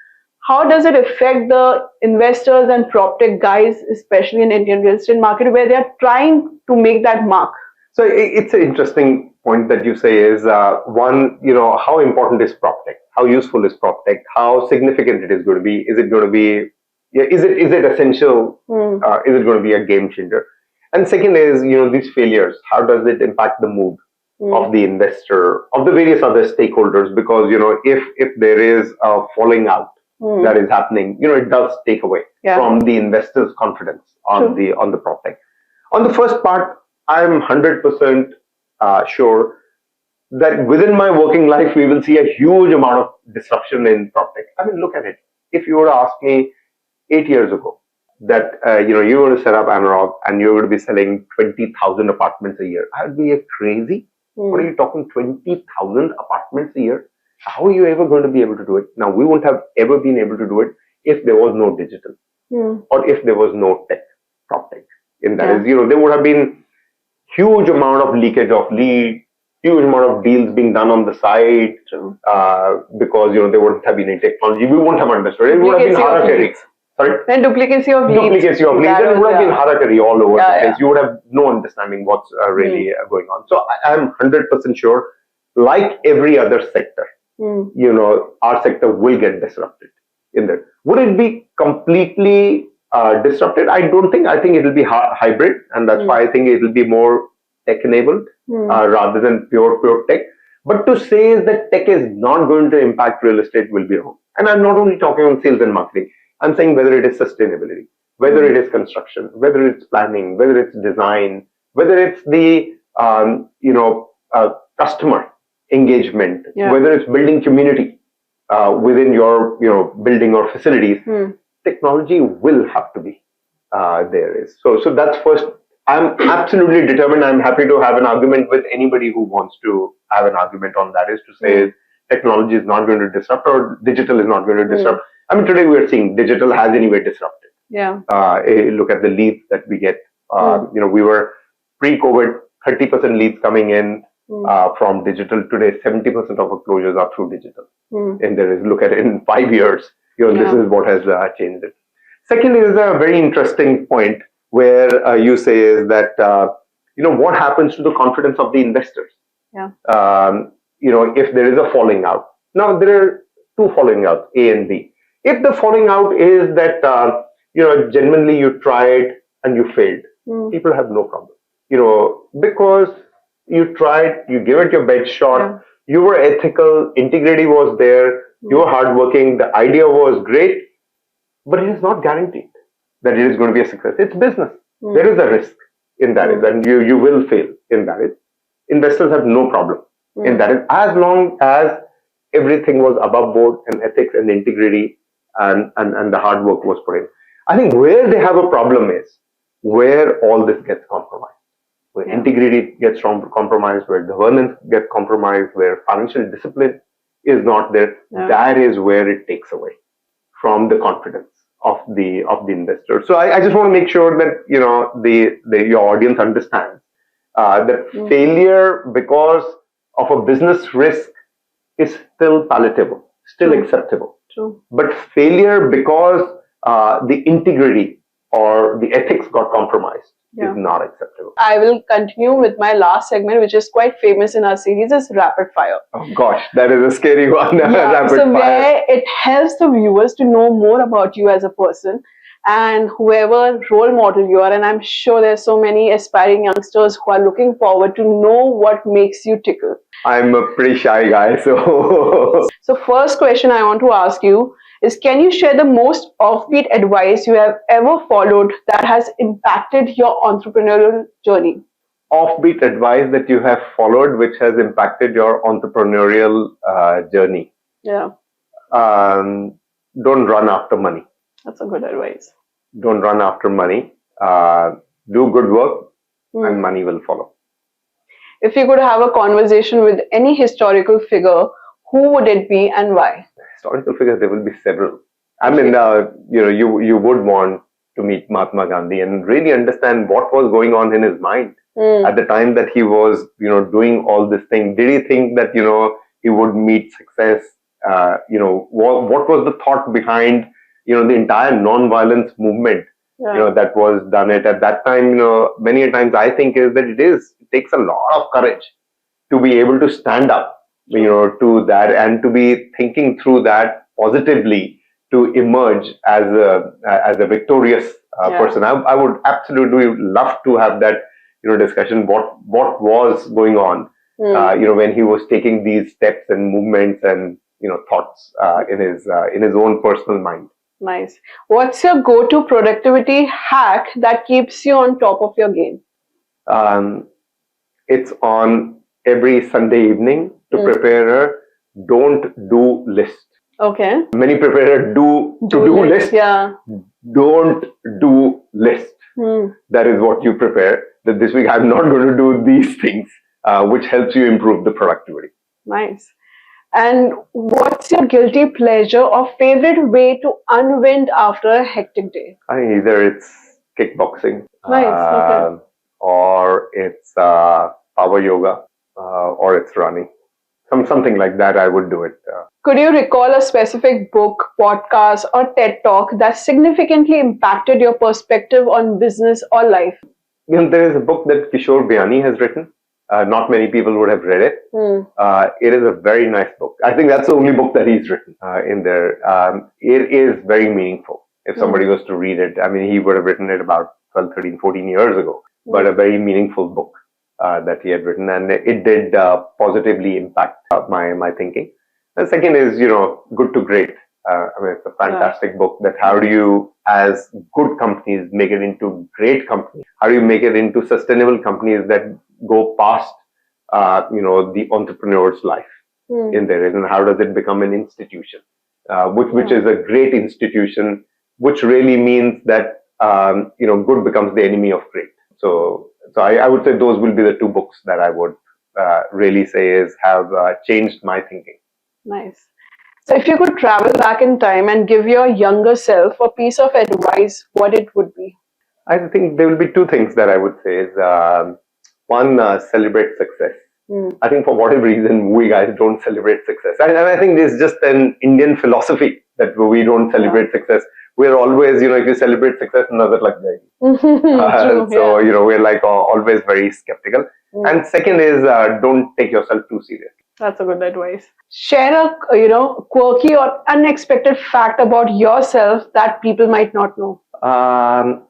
How does it affect the investors and prop tech guys, especially in Indian real estate market, where they're trying to make that mark? So it's an interesting point that you say is one, how important is prop tech? How useful is prop tech? How significant it is going to be? Is it going to be? Is it essential? Is it going to be a game changer? And second is these failures. How does it impact the mood of the investor, of the various other stakeholders? Because if there is a falling out that is happening, it does take away from the investors' confidence on the prop tech. On the first part, I'm 100% sure that within my working life, we will see a huge amount of disruption in prop tech. I mean, look at it. If you were to ask me 8 years ago that you were to set up Anarock and you're going to be selling 20,000 apartments a year, I would be crazy. What are you talking? 20,000 apartments a year? How are you ever going to be able to do it? Now, we wouldn't have ever been able to do it if there was no digital or if there was no tech, prop tech. In that is, there would have been huge amount of leakage of lead, huge amount of deals being done on the side because, there wouldn't have been any technology. We wouldn't have understood. It would have been harakiri. Sorry? And duplicacy of leads. Duplicacy of leads. It would have been harakiri all over the place. You would have no understanding what's really going on. So I'm 100% sure, like every other sector, our sector will get disrupted in that. Would it be completely disrupted? I don't think. I think it will be hybrid, and that's why I think it will be more tech-enabled rather than pure tech. But to say that tech is not going to impact real estate will be wrong. And I'm not only talking on sales and marketing. I'm saying whether it is sustainability, whether it is construction, whether it's planning, whether it's design, whether it's the customer engagement, whether it's building community within your building or facilities, technology will have to be there. So that's first. I'm absolutely determined. I'm happy to have an argument with anybody who wants to have an argument on that. Is to say technology is not going to disrupt or digital is not going to disrupt. I mean, today we are seeing digital has anyway disrupted. Look at the leads that we get. We were pre-COVID 30% leads coming in. from digital. Today, 70% of our closures are through digital. Mm. And there is, look at it in 5 years, this is what has changed it. Second is a very interesting point where you say is that, what happens to the confidence of the investors? Yeah. If there is a falling out. Now, there are two falling outs, A and B. If the falling out is that, genuinely you tried and you failed, people have no problem. Because you tried, you gave it your best shot, you were ethical, integrity was there, you were hardworking, the idea was great, but it is not guaranteed that it is going to be a success. It's business. There is a risk in that, and you will fail in that. Investors have no problem in that, as long as everything was above board and ethics and integrity and the hard work was put in. I think where they have a problem is where all this gets compromised, where integrity gets compromised, where governance gets compromised, where financial discipline is not there. That is where it takes away from the confidence of the investor. So I just want to make sure that your audience understands that failure because of a business risk is still palatable, still acceptable. True. But failure because the integrity or the ethics got compromised is not acceptable. I will continue with my last segment, which is quite famous in our series, is rapid fire. Oh gosh, that is a scary one. Rapid so fire. Where it helps the viewers to know more about you as a person and whoever role model you are. And I'm sure there's so many aspiring youngsters who are looking forward to know what makes you tickle. I'm a pretty shy guy, so... So first question I want to ask you is, can you share the most offbeat advice you have ever followed that has impacted your entrepreneurial journey? Offbeat advice that you have followed which has impacted your entrepreneurial journey? Yeah. Don't run after money. That's a good advice. Don't run after money. Do good work and money will follow. If you could have a conversation with any historical figure, who would it be and why? Historical figures, there will be several. I mean, you would want to meet Mahatma Gandhi and really understand what was going on in his mind at the time that he was, doing all this thing. Did he think that, he would meet success? What was the thought behind, the entire non-violence movement, that was done at that time? Many a times I think is that it takes a lot of courage to be able to stand up, to that and to be thinking through that positively to emerge as a victorious person. I would absolutely love to have that, discussion. What was going on, when he was taking these steps and movements and thoughts in his own personal mind. Nice. What's your go-to productivity hack that keeps you on top of your game? It's on every Sunday evening to prepare a don't do list. Okay. Many prepare a do list. Yeah. Don't do list. That is what you prepare. That this week I'm not going to do these things, which helps you improve the productivity. Nice. And what's your guilty pleasure or favorite way to unwind after a hectic day? I think either it's kickboxing, Nice. or it's power yoga, or it's running. Something like that. I would do it. Could you recall a specific book, podcast, or TED Talk that significantly impacted your perspective on business or life? There is a book that Kishore Biani has written. Not many people would have read it. It is a very nice book. I think that's the only book that he's written in there. It is very meaningful. If somebody was to read it, I mean, he would have written it about 12, 13, 14 years ago, but a very meaningful book that he had written, and it did positively impact my thinking. The second is, Good to Great. I mean, it's a fantastic book that how do you, as good companies, make it into great companies? How do you make it into sustainable companies that go past, the entrepreneur's life in there? And how does it become an institution, which is a great institution, which really means that, good becomes the enemy of great. So I would say those will be the two books that I would really say have changed my thinking. Nice. So if you could travel back in time and give your younger self a piece of advice, what it would be? I think there will be two things that I would say is, one, celebrate success. I think for whatever reason, we guys don't celebrate success. And I think this is just an Indian philosophy that we don't celebrate success. We're always, if you celebrate success, another like True, so, we're like always very skeptical. And second is, don't take yourself too serious. That's a good advice. Share a quirky or unexpected fact about yourself that people might not know. A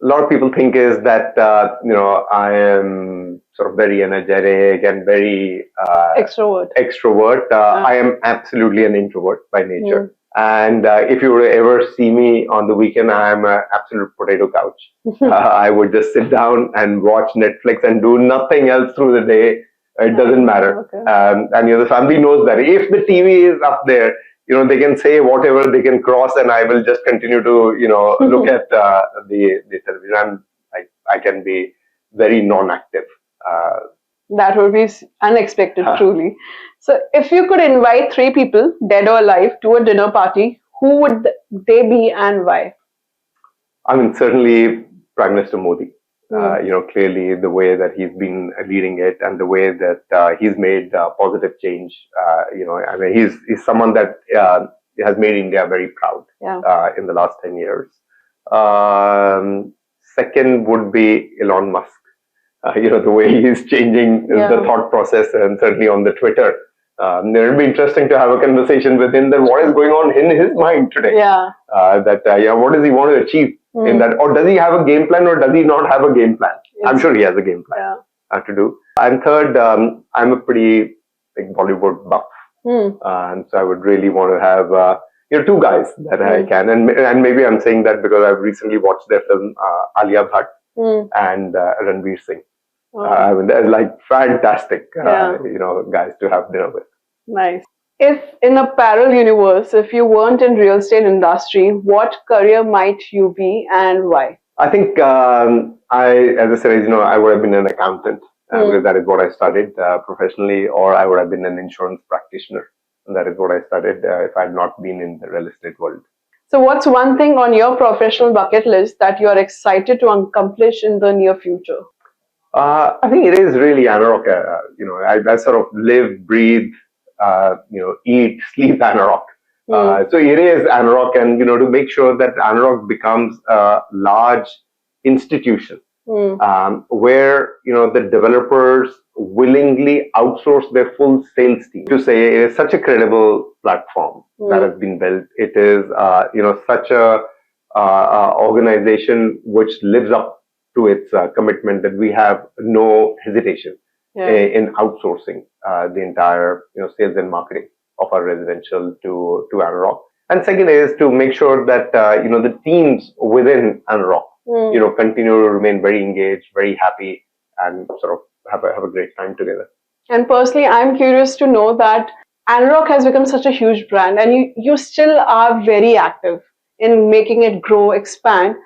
lot of people think is that I am sort of very energetic and very Extrovert. I am absolutely an introvert by nature. And if you were to ever see me on the weekend, I am an absolute potato couch. I would just sit down and watch Netflix and do nothing else through the day. It doesn't matter. Okay. And the family knows that if the TV is up there, they can say whatever they can cross, and I will just continue to, look at the television. I can be very non-active. That would be unexpected, truly. So, if you could invite 3 people, dead or alive, to a dinner party, who would they be and why? I mean, certainly Prime Minister Modi. Clearly the way that he's been leading it and the way that he's made positive change. I mean, he's someone that has made India very proud in the last 10 years. Second would be Elon Musk. The way he's changing the thought process, and certainly on the Twitter. It would be interesting to have a conversation with him that what is going on in his mind today. What does he want to achieve in that? Or does he have a game plan, or does he not have a game plan? I'm sure he has a game plan to do. And third, I'm a pretty big Bollywood buff. And so I would really want to have 2 guys that I can. And maybe I'm saying that because I've recently watched their film, Alia Bhatt and Ranveer Singh. I mean, they're like fantastic, guys to have dinner with. Nice. If in a parallel universe, if you weren't in real estate industry, what career might you be and why? I think as I said, I would have been an accountant because that is what I studied professionally, or I would have been an insurance practitioner. And that is what I studied if I had not been in the real estate world. So what's one thing on your professional bucket list that you are excited to accomplish in the near future? I think it is really Anarock. I sort of live, breathe, eat, sleep Anarock. So it is Anarock, and to make sure that Anarock becomes a large institution where the developers willingly outsource their full sales team. To say it is such a credible platform that has been built. It is such a organization which lives up to its commitment that we have no hesitation in outsourcing the entire sales and marketing of our residential to Anarock. And second is to make sure that the teams within Anarock continue to remain very engaged, very happy, and sort of have a great time together. And personally, I'm curious to know that Anarock has become such a huge brand, and you still are very active in making it grow, expand.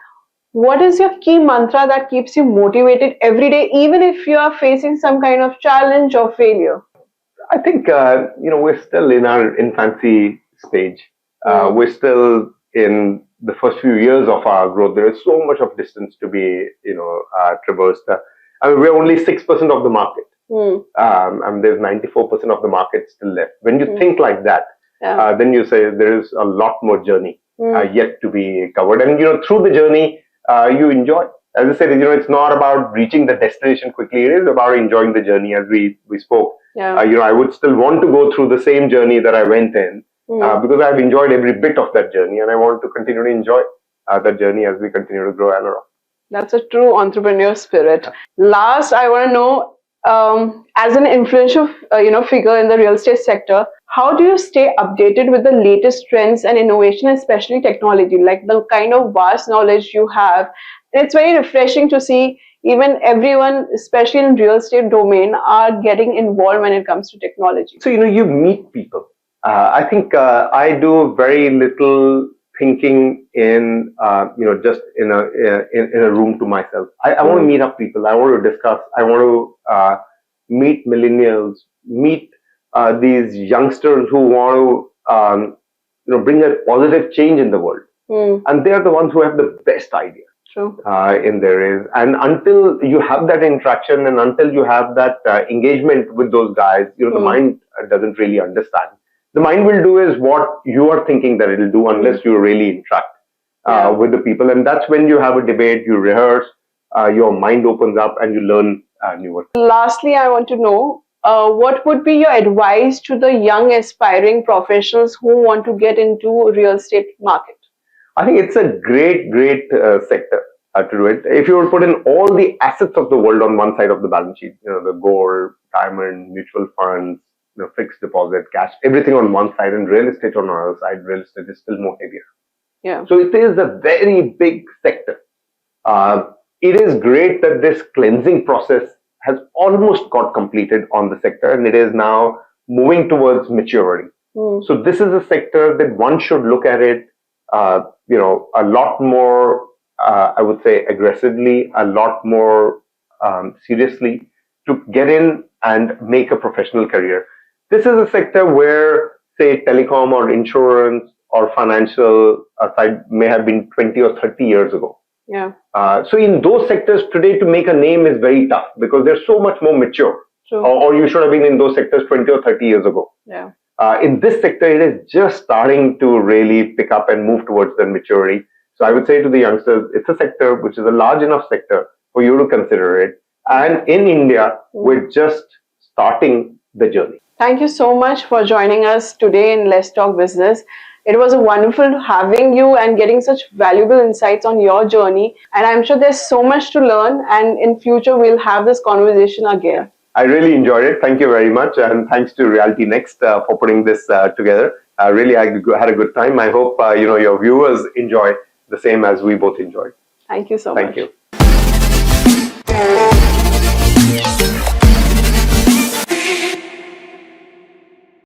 What is your key mantra that keeps you motivated every day, even if you are facing some kind of challenge or failure? I think, we're still in our infancy stage. We're still in the first few years of our growth. There is so much of distance to be, traversed. I mean, we're only 6% of the market. And there's 94% of the market still left. When you think like that, then you say there is a lot more journey yet to be covered. And, through the journey, you enjoy. As I said, it's not about reaching the destination quickly. It is about enjoying the journey, as we spoke. I would still want to go through the same journey that I went in because I've enjoyed every bit of that journey, and I want to continue to enjoy that journey as we continue to grow Anarock. That's a true entrepreneur spirit. Last, I want to know, as an influential, figure in the real estate sector, how do you stay updated with the latest trends and innovation, especially technology, like the kind of vast knowledge you have? And it's very refreshing to see even everyone, especially in real estate domain, are getting involved when it comes to technology. So, you meet people. I think I do very little thinking in, just in a room to myself. I want to meet up people. I want to discuss. I want to meet millennials, meet these youngsters who want to, bring a positive change in the world. And they are the ones who have the best ideas. True. In there is. And until you have that interaction and until you have that engagement with those guys, the mind doesn't really understand. The mind will do is what you are thinking that it'll do unless you really interact with the people. And that's when you have a debate, you rehearse, your mind opens up and you learn newer things. Lastly, I want to know what would be your advice to the young aspiring professionals who want to get into real estate market? I think it's a great sector to do it. If you were to put in all the assets of the world on one side of the balance sheet, the gold, diamond, mutual funds, fixed deposit, cash, everything on one side, and real estate on the other side, real estate is still more heavier. Yeah. So it is a very big sector. It is great that this cleansing process has almost got completed on the sector, and it is now moving towards maturity. So this is a sector that one should look at it, a lot more, I would say, aggressively, a lot more seriously to get in and make a professional career. This is a sector where, say, telecom or insurance or financial side may have been 20 or 30 years ago. Yeah. So in those sectors today, to make a name is very tough because they're so much more mature. Or you should have been in those sectors 20 or 30 years ago. Yeah. In this sector, it is just starting to really pick up and move towards the maturity. So I would say to the youngsters, it's a sector which is a large enough sector for you to consider it. And in India, we're just starting the journey. Thank you so much for joining us today in Let's Talk Business. It was wonderful having you and getting such valuable insights on your journey. And I'm sure there's so much to learn. And in future, we'll have this conversation again. I really enjoyed it. Thank you very much. And thanks to RealtyNXT for putting this together. Really, I had a good time. I hope, your viewers enjoy the same as we both enjoyed. Thank you so much. Thank you.